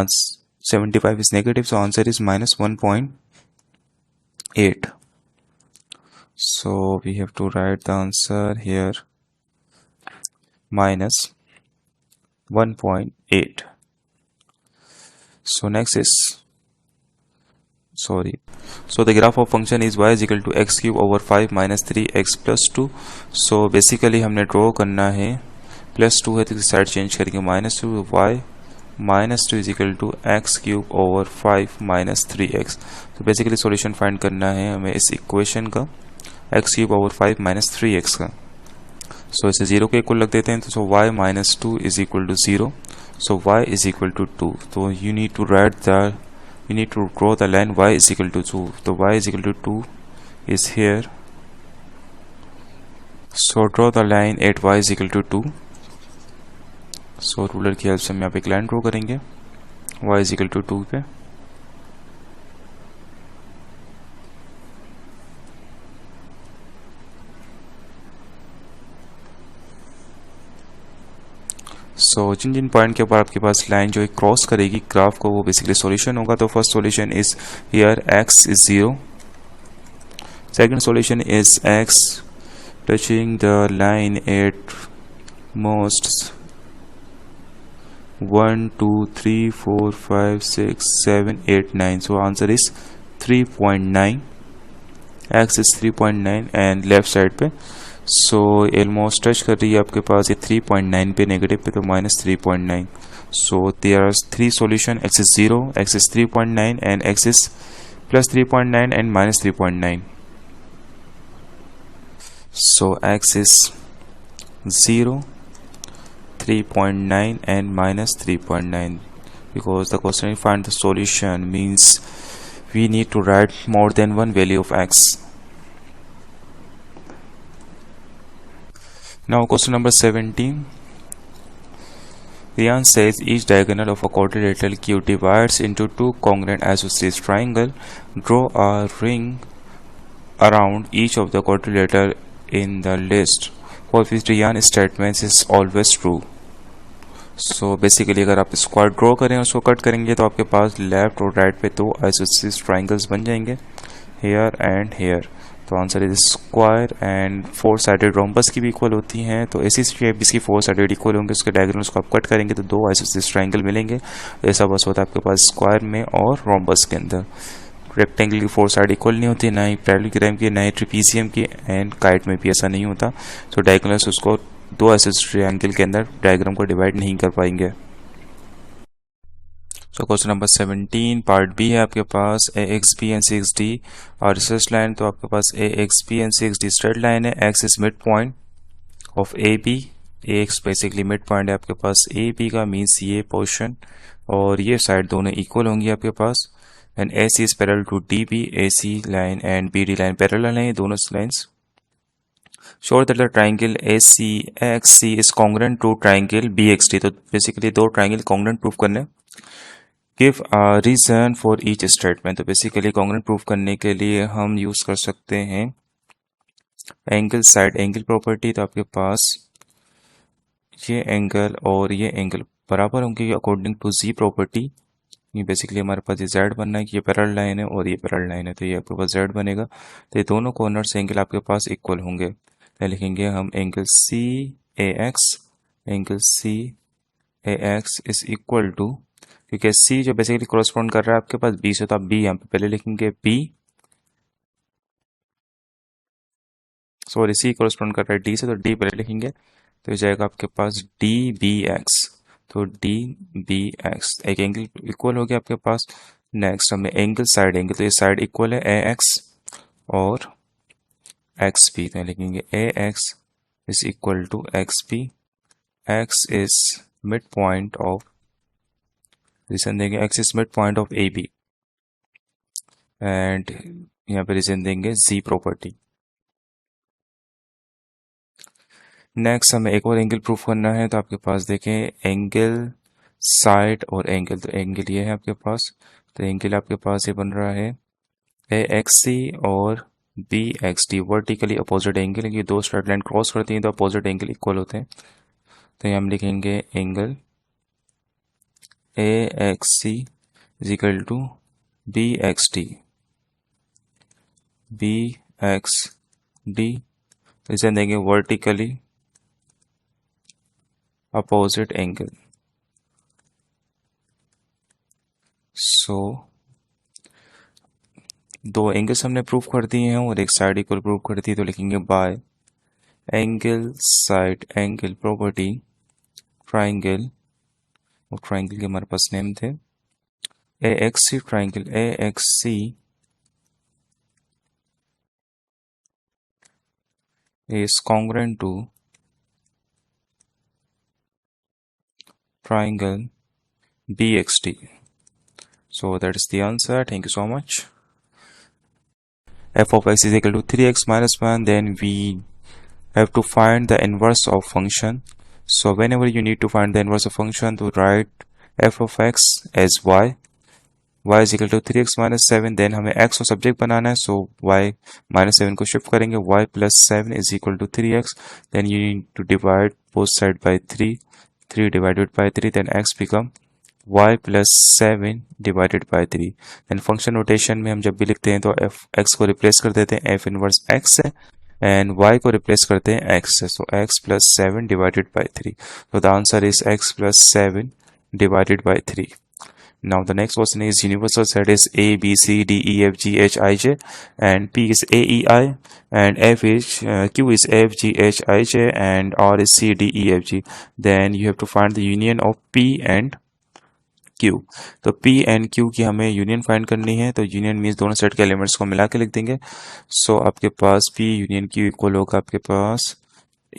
75 is negative, so answer is minus 1.8. So we have to write the answer here minus 1.8. So next is, sorry. So the graph of function is y is equal to x cube over 5 minus 3x plus 2. So basically हमने ड्रॉ करना है +2 है तो साइड चेंज करेंगे -2 y -2 is equal to x cube over 5 minus 3x. तो बेसिकली सॉल्यूशन फाइंड करना है हमें इस इक्वेशन का x cube over 5 minus 3x का. सो इसे 0 के इक्वल रख देते हैं तो सो y -2 is equal to 0. So y is equal to 2. So you need to draw the line y is equal to 2. So y is equal to 2 is here. So draw the line at y is equal to 2. So ruler की हेल्प से हम यहाँ पे एक लाइन ड्रॉ करेंगे y is equal to 2 पे. सो जिन पॉइंट के ऊपर आपके पास लाइन जो क्रॉस करेगी ग्राफ को वो बेसिकली सॉल्यूशन होगा. तो first solution is here x is 0. Second solution is x touching the line at most 1 2 3 4 5 6 7 8 9. So answer is 3.9. x is 3.9 and left side पे सो ऑलमोस्ट टच कर रही है आपके पास ये 3.9 पे नेगेटिव पे तो -3.9. So there are 3 solution. x is 0, x is 3.9 and x is +3.9 and -3.9. So x is 0, 3.9 and -3.9. because the question find the solution means we need to write more than one value of x. Now question number 17. Rian says each diagonal of a quadrilateral Q divides into two congruent isosceles triangle. Draw a ring around each of the quadrilateral in the list for which Rian statement is always true. So basically अगर आप स्क्वायर ड्रॉ करें और उसको कट करेंगे तो आपके पास लेफ्ट और राइट पे दो आइसोसेलेस ट्राइंगल्स बन जाएंगे हेयर एंड हेयर. तो answer is square and 4 sided rhombus की भी इक्वल होती हैं. तो ऐसी शेप इसकी 4 साइडेड इक्वल होंगे उसके डायग्राम्स को आप कट करेंगे तो दो आइसोसेलेस ट्राइंगल मिलेंगे. ऐसा बस होता है आपके पास स्क्वायर में और रोम्बस के अंदर. रेक्टेंगल की 4 साइड इक्वल नहीं होती, ना ही पैरेललोग्राम की, ना ही ट्रिपीजियम की एंड काइट में भी ऐसा नहीं होता. तो डायगोनल्स उसको दो आइसोसेलेस ट्रायंगल के अंदर डायग्राम को डिवाइड नहीं कर पाएंगे. So question number 17 part B है आपके पास AXB एंड CXD और रिसर्च लाइन. तो आपके पास AXB एंड CXD स्ट्रेट लाइन है. X is mid point of AB. AX basically mid point है आपके पास AB का, मीन्स ये पोर्शन और ये साइड दोनों इक्वल होंगी आपके पास. And AC is parallel to DB. AC line and BD line parallel हैं दोनों lines. Show that the triangle ACXC is congruent to triangle BXD. तो बेसिकली दो ट्राइंगल कॉन्ग्रुएंट प्रूफ करने. Give a reason for each statement. तो बेसिकली कॉन्ग्रुएंट प्रूफ करने के लिए हम यूज कर सकते हैं एंगल साइड एंगल प्रॉपर्टी. तो आपके पास ये एंगल और ये एंगल बराबर होंगे अकॉर्डिंग टू जी प्रॉपर्टी. ये बेसिकली हमारे पास ये जेड बनना है कि ये पैरेलल लाइन है और ये पैरेलल लाइन है तो ये आपके पास जेड बनेगा. तो ये दोनों कॉर्नर्स एंगल आपके पास इक्वल होंगे. तो लिखेंगे हम angle CAX is equal to क्योंकि सी जो बेसिकली कोरस्पॉन्ड कर रहा है आपके पास बी से, तो आप बी यहाँ पे पहले लिखेंगे बी, सॉरी सी कोरस्पॉन्ड कर रहा है डी से, तो डी पहले लिखेंगे, तो ये जाएगा आपके पास डी बी एक्स। तो डी बी एक्स एक एंगल इक्वल हो गया आपके पास। नेक्स्ट हमने एंगल साइड एंगल, तो ये साइड इक्वल है ए एक्स और एक्स पी, तो लिखेंगे A X is equal to X P. X is mid point of, reason देंगे X is mid point of A B, and यहाँ पे रीजन देंगे जी प्रॉपर्टी। नेक्स्ट हमें एक और एंगल प्रूफ करना है, तो आपके पास देखें एंगल साइड और एंगल, तो एंगल ये है आपके पास, तो एंगल आपके पास ये बन रहा है ए एक्स सी और B X D, vertically opposite angle, ये दो स्ट्रेट लाइन क्रॉस करती हैं तो अपोजिट एंगल इक्वल होते हैं। तो यहाँ हम लिखेंगे angle A X C is equal to B X D, B X D, इसे देंगे वर्टिकली अपोजिट एंगल। सो दो एंगल्स हमने प्रूफ कर दिए हैं और एक साइड इक्वल प्रूफ कर दी, तो लिखेंगे by angle side angle property triangle, और ट्राइंगल के हमारे पास नेम थे A X C, triangle A X C is congruent to triangle BXD. So that is the answer. Thank you so much. F of x is equal to 3x minus 1. Then we have to find the inverse of function. So whenever you need to find the inverse of function, to write f of x as y is equal to 3x minus 7, then हमें x को सब्जेक्ट बनाना है, so y minus 7 को शिफ्ट करेंगे, y plus 7 is equal to 3x, then you need to divide both side by 3, 3 divided by 3, then x become y plus 7 divided by 3। then function notation में हम जब भी लिखते हैं तो x को रिप्लेस कर देते हैं f इनवर्स x से, and y को रिप्लेस करते हैं x से, so x plus 7 divided by 3, so the answer is x plus 7 divided by 3। Now the next question is universal set is A, B, C, D, E, F, G, H, I, J, and P is A, E, I, and F is Q is F, G, H, I, J, and R is C, D, E, F, G. Then you have to find the union of P and Q. तो P and Q की हमें यूनियन फाइंड करनी है, तो यूनियन मीन्स दोनों सेट के एलिमेंट्स को मिला के लिख देंगे। सो आपके पास P यूनियन Q इक्वल होगा, आपके पास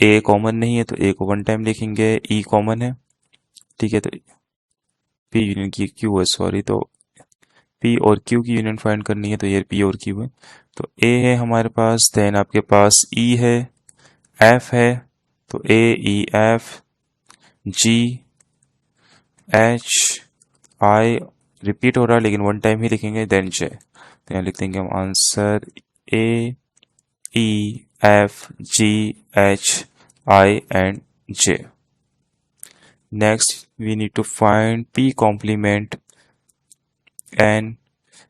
A कॉमन नहीं है तो A को वन टाइम लिखेंगे, E कॉमन है, ठीक है, तो P यूनियन की Q है, सॉरी, तो P और Q की यूनियन फाइंड करनी है, तो ये P और Q है, तो A है हमारे पास, देन आपके पास E है, F है, तो A E F G H I repeat हो रहा है लेकिन वन टाइम ही लिखेंगे, देन J, तो यहाँ लिख देंगे हम answer A E F G H I and J। Next we need to find P complement and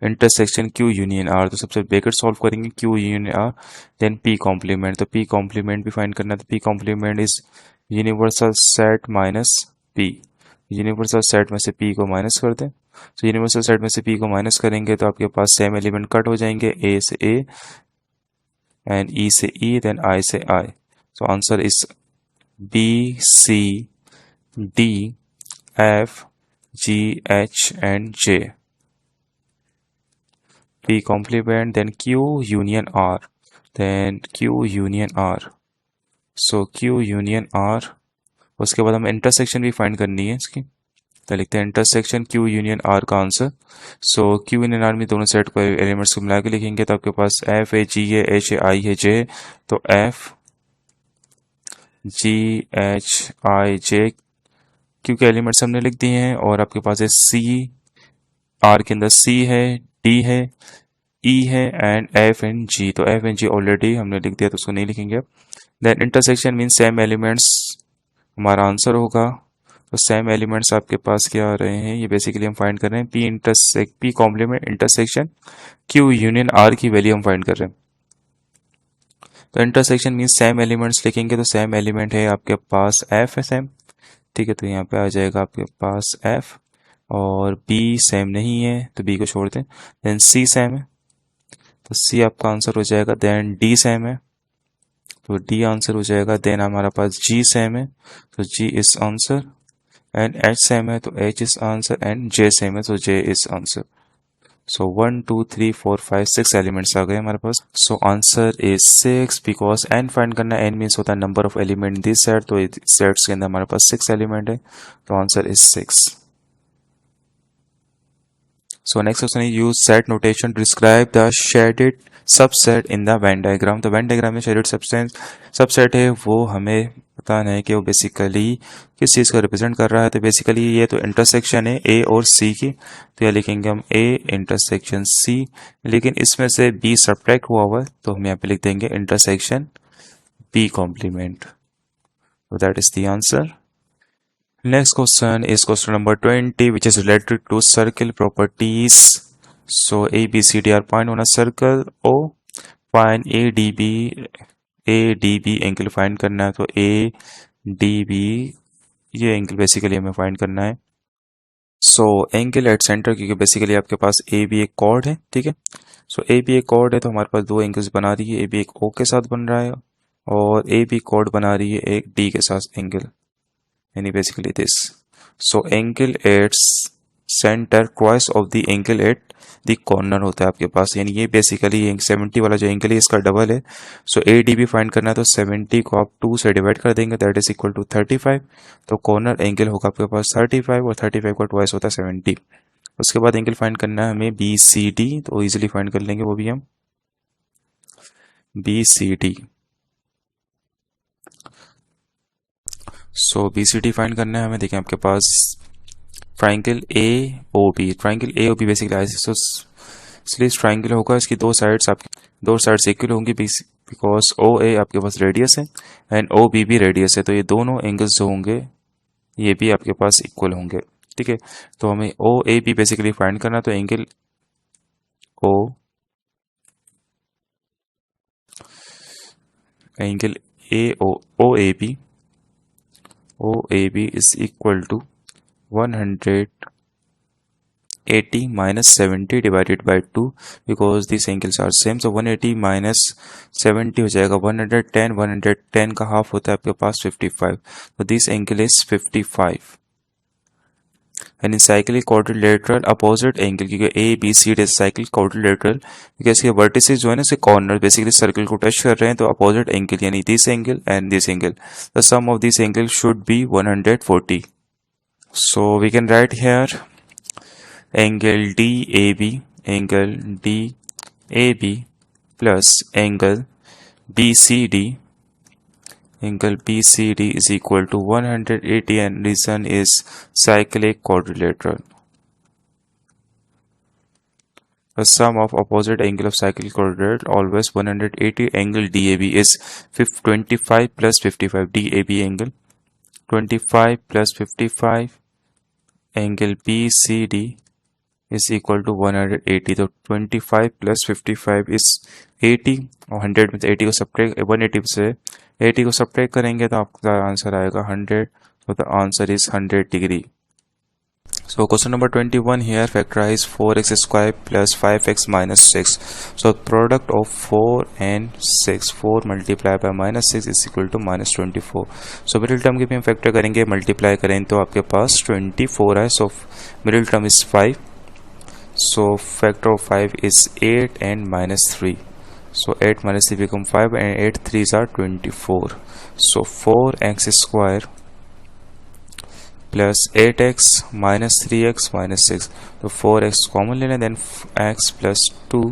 intersection Q union R, तो सबसे ब्रैकेट सॉल्व करेंगे Q union R, then P complement, तो P complement भी फाइंड करना है, तो P complement is universal set minus P, universal set में से P को माइनस कर दें, तो यूनिवर्सल सेट में से P को माइनस करेंगे तो आपके पास सेम एलिमेंट कट हो जाएंगे, A से A एंड E से E, देन I से I, so answer is B C D F G H and J। P complement, then Q union R, then Q union R, so Q union R, उसके बाद हमें इंटरसेक्शन भी फाइंड करनी है इसकी, तो लिखते हैं इंटरसेक्शन Q यूनियन R का आंसर। सो Q यूनियन R में दोनों सेट को एलिमेंट्स को मिला के लिखेंगे, तो आपके पास F है, G है, H है, I है, J, तो F G H I J Q के एलिमेंट्स हमने लिख दिए हैं, और आपके पास है C, R के अंदर C है, D है, E है, एंड F एंड G, तो F एंड G ऑलरेडी हमने लिख दिया तो उसको नहीं लिखेंगे। Then intersection mean same elements हमारा आंसर होगा, तो सेम एलिमेंट्स आपके पास क्या आ रहे हैं, ये बेसिकली हम फाइंड कर रहे हैं P complement intersection Q union R की वैल्यू हम फाइंड कर रहे हैं। तो इंटरसेक्शन मीन सेम एलिमेंट्स लिखेंगे, तो सेम एलिमेंट है आपके पास F है सेम, ठीक है, तो यहाँ पे आ जाएगा आपके पास F, और B सेम नहीं है तो B को छोड़ दें। देन C सेम है तो C आपका आंसर हो जाएगा। देन D सेम है तो D आंसर हो जाएगा। देन हमारा पास G सेम है तो G is answer. And H same है तो H is answer. And J same है तो J is answer. So 1 2 3 4 5 6 elements आ गए हमारे पास। So answer is 6 because n फाइंड करना है। n मीन्स होता है number of element this set, तो सेट्स के अंदर हमारे पास 6 एलिमेंट है तो answer is 6। So next question is use set notation to describe the shaded subset in the Venn diagram। तो Venn diagram में shaded subset है वो हमें पता नहीं कि वो बेसिकली किस चीज़ को रिप्रेजेंट कर रहा है। तो बेसिकली ये तो इंटरसेक्शन है A और C की, तो ये लिखेंगे हम A इंटरसेक्शन C। लेकिन इसमें से B सब्ट्रैक्ट हुआ है तो हम यहाँ पे लिख देंगे इंटरसेक्शन B कॉम्प्लीमेंट। तो that is the answer. Next question is question number 20, which is related to circle properties. So A, B, C, D are point on a circle O. Find ADB angle find करना है तो ADB ये एंगल बेसिकली हमें फाइंड करना है। सो एंगल एट सेंटर, क्योंकि बेसिकली आपके पास AB एक कॉर्ड है, ठीक है। सो AB एक कॉर्ड है तो हमारे पास दो एंगल्स बना रही है। AB एक O के साथ बन रहा है और AB कॉर्ड बना रही है एक D के साथ एंगल, यानी basically this. So angle at centre twice of the angle at the corner होता है आपके पास, यानी ये बेसिकली 70 वाला जो एंगल है इसका डबल है। सो ADB फाइंड करना है तो 70 को आप 2 से डिवाइड कर देंगे, दैट इज इक्वल टू 35। तो कॉर्नर एंगल होगा आपके पास 35 और 35 का ट्वाइस होता है 70। उसके बाद एंगल फाइंड करना है हमें BCD, तो इजीली फाइंड कर लेंगे वो भी हम BCD। सो BCD फाइंड करना है हमें। देखिए आपके पास triangle AOB basically isosceles triangle होगा। इसकी दो साइड्स इक्वल होंगी बिकॉज OA आपके पास रेडियस है एंड OB भी रेडियस है, तो ये दोनों एंगल्स जो होंगे ये भी आपके पास इक्वल होंगे, ठीक है। तो हमें OAB बेसिकली फाइंड करना, तो angle OAB is equal to 180 minus 70 divided by 2 because these angles are same। so 180 minus 70 हो जाएगा 110। 110 का हाफ होता है आपके पास 55, तो this angle is 55। And in cyclic quadrilateral opposite angle, क्योंकि ABCD साइक्लिक क्वाड्रिलेटरल, क्योंकि इसके वर्टिसेस जो है ना इसके कॉर्नर बेसिकली सर्कल को टच कर रहे हैं, तो अपोजिट एंगल यानी this angle and this angle, the sum of this angle should be 140। So we can write here angle DAB plus angle BCD is equal to 180 and reason is cyclic quadrilateral. The sum of opposite angle of cyclic quadrilateral always 180. Angle DAB is 25 plus 55. DAB angle 25 plus 55. Angle BCD is equal to 180। तो 25 plus 55 is 80 और 100 में से 80 को सब्ट्रैक्ट 180 से 80 को सब्ट्रैक्ट करेंगे तो आपका आंसर आएगा 100। तो the answer is 100 degree. So question number 21 here, factorize 4x square plus 5x minus 6. So product of 4 and 6, 4 multiplied by minus 6 is equal to minus 24. So middle term की भी हम फैक्टर करेंगे, मल्टीप्लाई करें तो आपके पास 24 है। So middle term is 5. So factor of 5 is 8 and minus 3. So 8 minus 3 become 5 and 8 3s are 24. So 4x square plus 8x minus 3x minus 6। तो 4x कॉमन ले लें, then x plus 2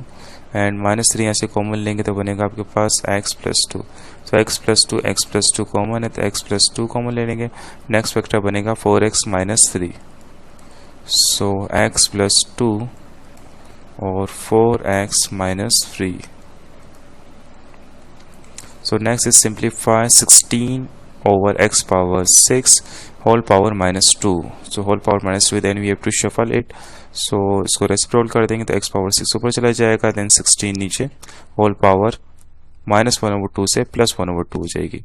and minus 3 यहाँ से कॉमन लेंगे तो बनेगा आपके पास x plus 2। तो x plus 2 कॉमन है तो x plus 2 कॉमन ले लेंगे। नेक्स्ट फैक्टर बनेगा 4x minus 3। सो x plus 2 और 4x minus 3। So next is simplify 16 over x power 6 whole power minus 2. So whole power minus 2, then we have to shuffle it. So इसको रेसिप्रोकल कर देंगे तो x power 6 ऊपर चला जाएगा, then 16 नीचे, whole power minus 1/2 से plus 1/2 हो जाएगी।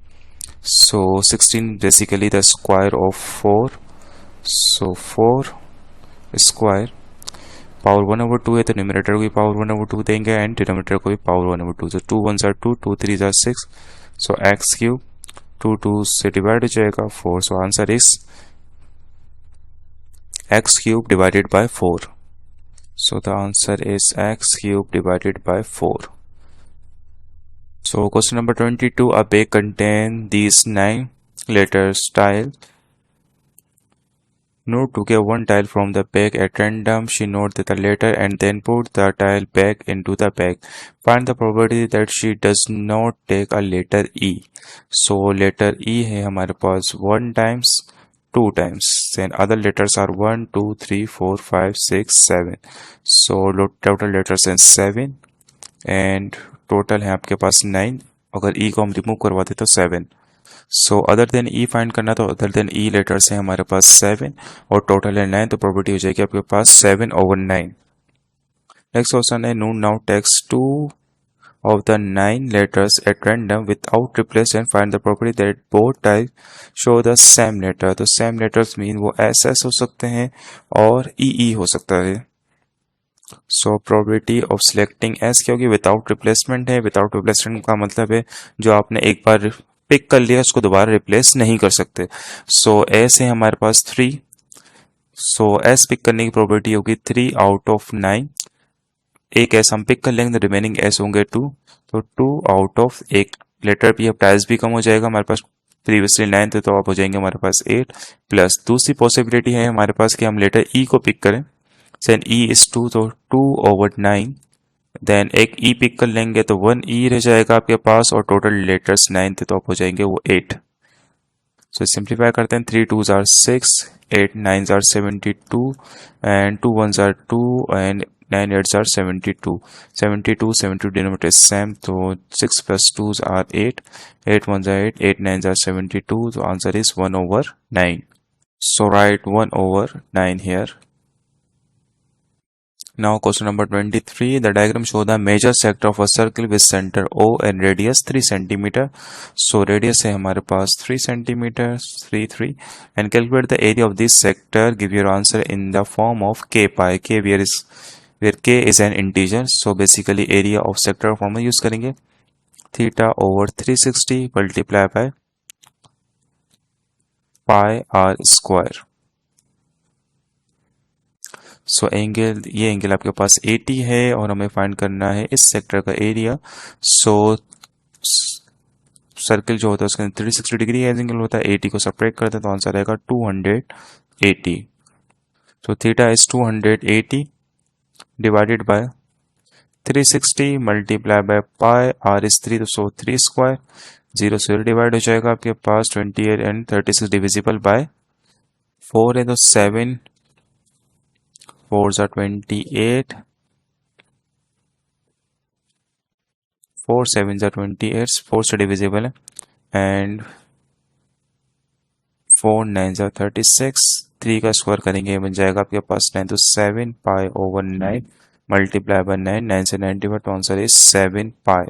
So 16 basically the square of 4. So 4 square, power 1/2 है तो न्यूमरेटर को भी पावर 1/2 देंगे एंड डिनोमिनेटर को भी पावर 1/2। तो 2 1 2, 2 3 6, सो एक्स क्यूब 2 2 से डिवाइड हो जाएगा 4, सो answer is x cube divided by 4. So the answer is x cube divided by 4. So question number 22, a bag contain these 9 letters tile. Note to get one tile from the bag at random. She noted the letter and then put the tile back into the bag. Find the probability that she does not take a letter E. So letter E है हमारे पास 1 times, 2 times, then other letters are 1 2 3 4 5 6 7, so total letters are 7 and total है आपके पास 9, अगर E को हम रिमूव करवाते तो 7, so other than E find करना तो अदर देन E लेटर्स है हमारे पास 7 और टोटल है 9, तो प्रोबेबिलिटी हो जाएगी आपके पास 7/9। नेक्स्ट क्वेश्चन है note now text 2 of the 9 letters at random without replace and find the property that both types show the same letter। तो same letters mean वो SS हो सकते हैं और EE हो सकता है। So probability of selecting S क्या होगी, विदाउट रिप्लेसमेंट है। विदाउट रिप्लेसमेंट का मतलब है जो आपने एक बार पिक कर लिया उसको दोबारा रिप्लेस नहीं कर सकते। सो S है हमारे पास 3, सो S पिक करने की प्रोबेबिलिटी होगी 3/9। एक एस हम पिक कर लेंगे तो रिमेनिंग एस होंगे 2, तो 2/, एक लेटर भी अब टाइल्स भी कम हो जाएगा हमारे पास, प्रीवियसली 9 थे तो अब हो जाएंगे हमारे पास 8, प्लस दूसरी पॉसिबिलिटी है हमारे पास कि हम लेटर ई को पिक करें, सेन ई इज 2 तो 2/9, देन एक ई पिक कर लेंगे तो 1 ई रह जाएगा आपके पास और टोटल लेटर्स 9 थे तो अब हो जाएंगे वो 8। सो सिंप्लीफाई करते हैं, 3 2s are 6, 8 9s are 72 and 2 1s are 2 and 9 8s are 72, 72 denominator is same, तो 6 plus 2s are 8, 8 1s are 8, 8 9s are 72, so answer is 1/9. So write 1/9 here. Now question number 23, the diagram show the major sector of a circle with center O and radius 3 centimeter. So radius है हमारे पास 3 centimeter, 3 3, and calculate the area of this sector. Give your answer in the form of k pi, k where k is an integer. So basically area of sector formula use करेंगे, θ/360 multiply by pi r square. So angle, ये एंगल आपके पास 80 है और हमें फाइंड करना है इस सेक्टर का एरिया। सो सर्किल जो होता है उसके अंदर 360 डिग्री एंगल होता है, 80 को सब्ट्रैक्ट करते हैं तो आंसर आएगा 280। तो theta is 280 divided by 360 multiply by pi, r is 3 तो सो 3 स्क्वायर, 0 से डिवाइड हो जाएगा आपके पास 28 एंड 36 डिविजिबल बाय 4 है तो 7 4s are 28, 4 7s are 28, 4 से डिविजिबल है एंड 4 9s are 36, 3 का स्क्वायर करेंगे बन जाएगा आपके पास 9, तो 7 pi/9 मल्टीप्लाई बाय 9, 9 से 9 डिवाइड, तो answer is 7 pi.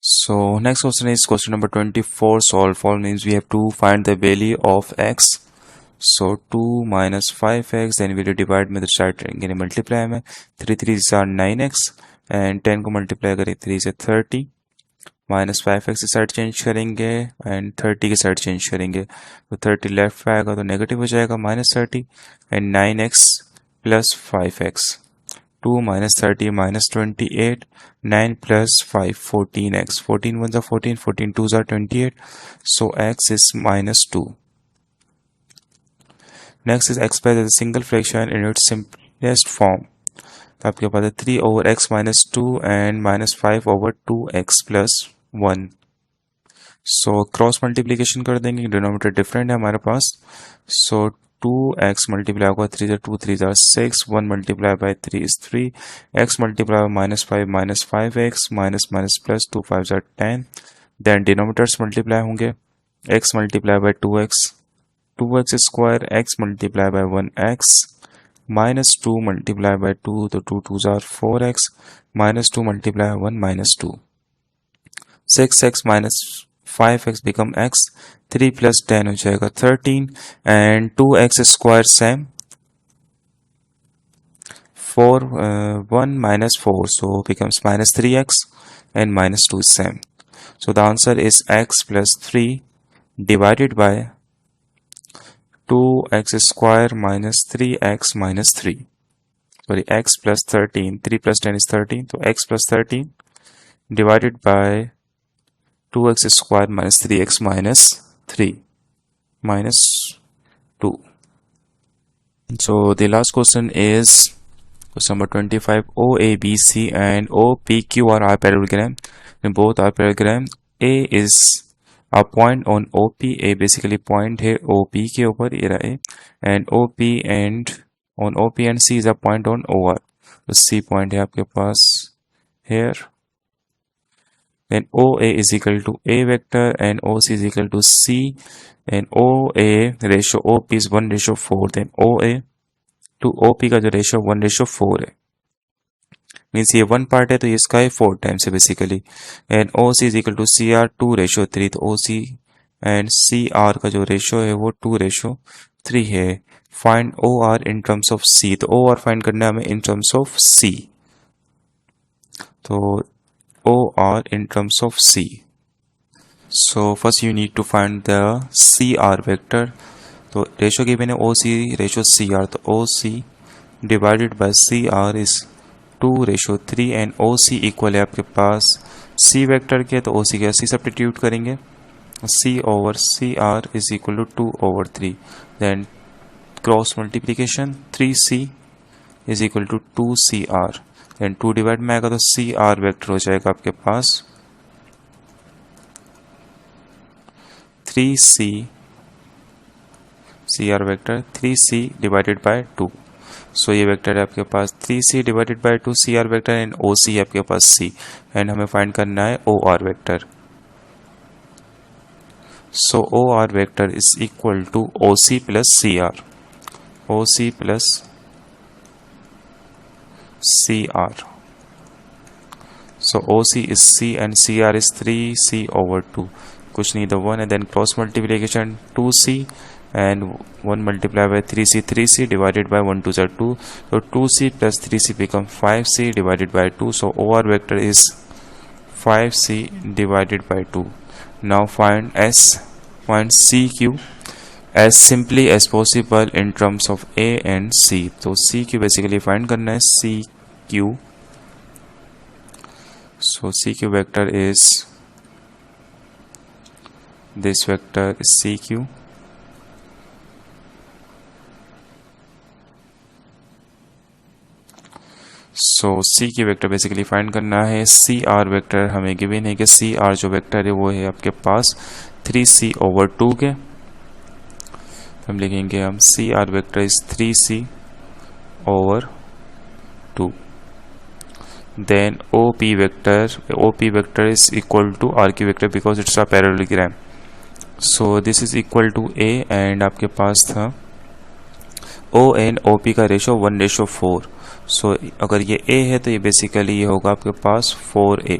So next question is question number 24, solve for means we have to find the value of x. So 2 minus 5x, then we will divide में तो स्टार्ट करेंगे मल्टीप्लाई में, 3 3s are 9x एंड 10 को मल्टीप्लाई करें 3 से 30, माइनस 5x की साइड चेंज करेंगे एंड 30 की साइड चेंज करेंगे तो 30 लेफ्ट में आएगा तो नेगेटिव हो जाएगा -30 and 9x plus 5x, 2 minus 30 minus 28, 9 plus 5 14x, 14 1s are 14, 14 2s are 28, so x is -2. Next is expressed as a single fraction in its simplest form. तो आपके पास है 3/x minus 2 and -5/2x plus 1. So cross multiplication कर देंगे, डिनोमिनेटर डिफरेंट है हमारे पास, सो 2x मल्टीप्लाई होगा 3 से 2 3 are 6, 1 multiply by 3 is 3, x multiply by -5 5x minus plus 2 5 are 10, then denominators multiply होंगे, x multiply by 2x square, x multiply by 1x -2 multiply by 2 तो 2 2s are 4x -2 multiply 1 -2, 6x minus 5x become x, 3 plus 10 हो जाएगा 13 and 2x square same 4 1 minus 4, so becomes minus 3x, and minus 2 is same. So the answer is x plus 3 divided by 2x square minus 3x minus 3. Sorry, x plus 13. 3 plus 10 is 13. So x plus 13 divided by 2x square minus 3x minus 3 minus 2. So the last question is question number 25. OABC and OPQ are parallelogram. Both are parallelogram. A is a point on OP. A basically point है OP के ऊपर, ये रहा है, and OP and on OP and C is a point on OR. तो C point है आपके पास here. Then OA is equal to A vector and OC is equal to C, and OA ratio OP is 1:4. Then OA to OP का जो रेशियो 1:4 है, मीन्स ये 1 पार्ट है तो ये इसका है 4 टाइम्स है basically. And OC is equal to CR 2:3. तो OC एंड CR का जो रेशियो है वो 2:3 है. Find OR in terms of C. तो OR फाइंड करना है हमें इन टर्म्स ऑफ C. तो OR in terms of C. So first you need to find the CR vector. तो रेशियो गिवन है OC रेशियो CR. तो OC divided by CR is 2:3 and OC equal है आपके पास C वेक्टर के, तो OC का C सब्स्टिट्यूट करेंगे. C over CR is equal to 2/3. Then cross multiplication 3C is equal to 2CR. And 2 divide में आएगा तो CR वेक्टर हो जाएगा आपके पास 3C. CR vector 3C divided by 2. सो ये वेक्टर है आपके पास 3C divided by 2 CR vector, and OC है आपके पास C. एंड हमें फाइंड करना है OR vector. So OR vector is equal to OC plus CR. OC plus CR. So OC is C and CR is 3C/2. कुछ नहीं, the 1 and then cross multiplication 2C and 1 multiplied by 3C. 3C divided by 1 2 is 2. So 2C plus 3C become 5C divided by 2. So OR vector is 5C divided by 2. Now find CQ as simply as possible in terms of A and C. तो CQ basically find करना है CQ. So CQ vector is this vector is CQ. So CQ vector basically find करना है. CR वेक्टर हमें गिवन है कि CR जो वेक्टर है वो है आपके पास 3C/2 के. हम लिखेंगे हम CR vector is 3C/2. Then OP vector is equal to RQ vector because it's a parallelogram. So this is equal to A and आपके पास था O एंड OP का रेशो 1:4. सो अगर ये A है तो ये बेसिकली ये होगा आपके पास 4A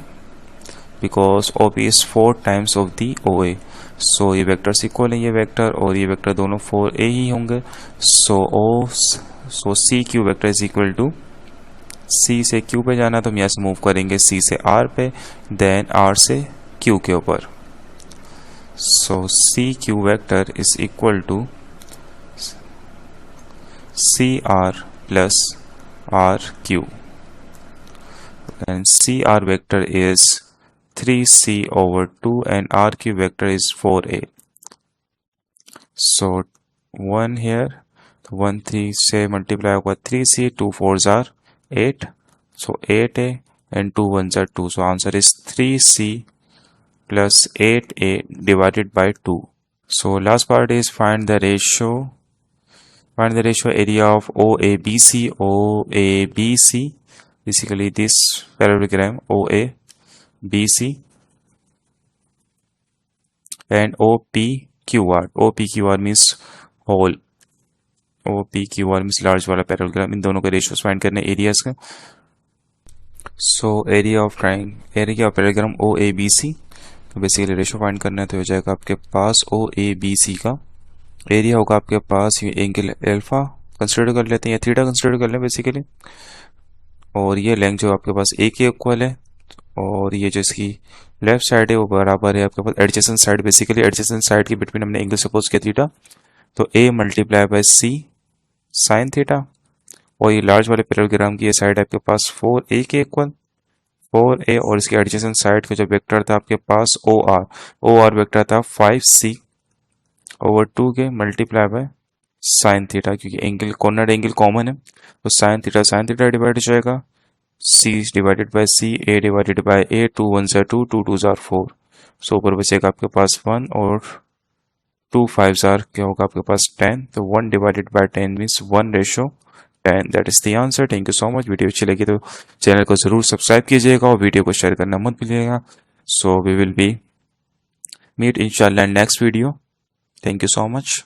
because OP is 4 times of the OA. सो ये वेक्टर्स इक्वल है, ये वेक्टर और ये वेक्टर दोनों 4A ही होंगे. So CQ vector is equal to C से Q पे जाना तो हम यहाँ से मूव करेंगे C से R पे, देन R से Q के ऊपर. So CQ vector is equal to CR plus RQ and CR vector is 3C/2 and RQ vector is 4A. So 1 here, 1 3 से multiply होगा 3C, 2 4s are 8. So 8A and 2 1s are 2. So answer is 3C plus 8A divided by 2. So last part is find the ratio area of OABC. OABC basically this parallelogram OABC and OPQR. OPQR means whole. OPQR means large वाला पैरेललोग्राम. इन दोनों के रेशियोस फाइंड करने एरियाज का. सो एरिया ऑफ पैरेललोग्राम OABC, तो बेसिकली रेशियो फाइंड करना है तो हो जाएगा आपके पास OABC का एरिया होगा आपके पास ये एंगल अल्फा कंसिडर कर लेते हैं, या थीटा कंसिडर कर लें बेसिकली। और ये लेंथ जो आपके पास ए के इक्वल है, और ये जो इसकी लेफ्ट साइड है वो बराबर है आपके पास adjacent side, basically adjacent side के बिटवीन हमने एंगल सपोज किया थीटा, तो a multiply by c sine theta. और ये लार्ज वाले पैरेललोग्राम की ये साइड आपके पास 4a के इक्वल 4a, और इसके एडजेसेंट साइड का जो वेक्टर था आपके पास ओ आर वेक्टर था 5c ओवर 2 के मल्टीप्लाई बाय साइन थीटा, क्योंकि एंगल कॉर्नर एंगल कॉमन है, तो साइन थीटा डिवाइड हो जाएगा, c divided by c, a divided by a, 2 1 jar 2, 2 2 jar 4, सो ऊपर बचेगा आपके पास 1 और 2 5 जार क्या होगा आपके पास 10, तो 1 divided by 10 means 1:10, that is the answer. Thank you so much. Video अच्छी लगी तो चैनल को जरूर सब्सक्राइब कीजिएगा और वीडियो को शेयर करना मत भूलिएगा। So we will be meet इंशाल्लाह next video. Thank you so much.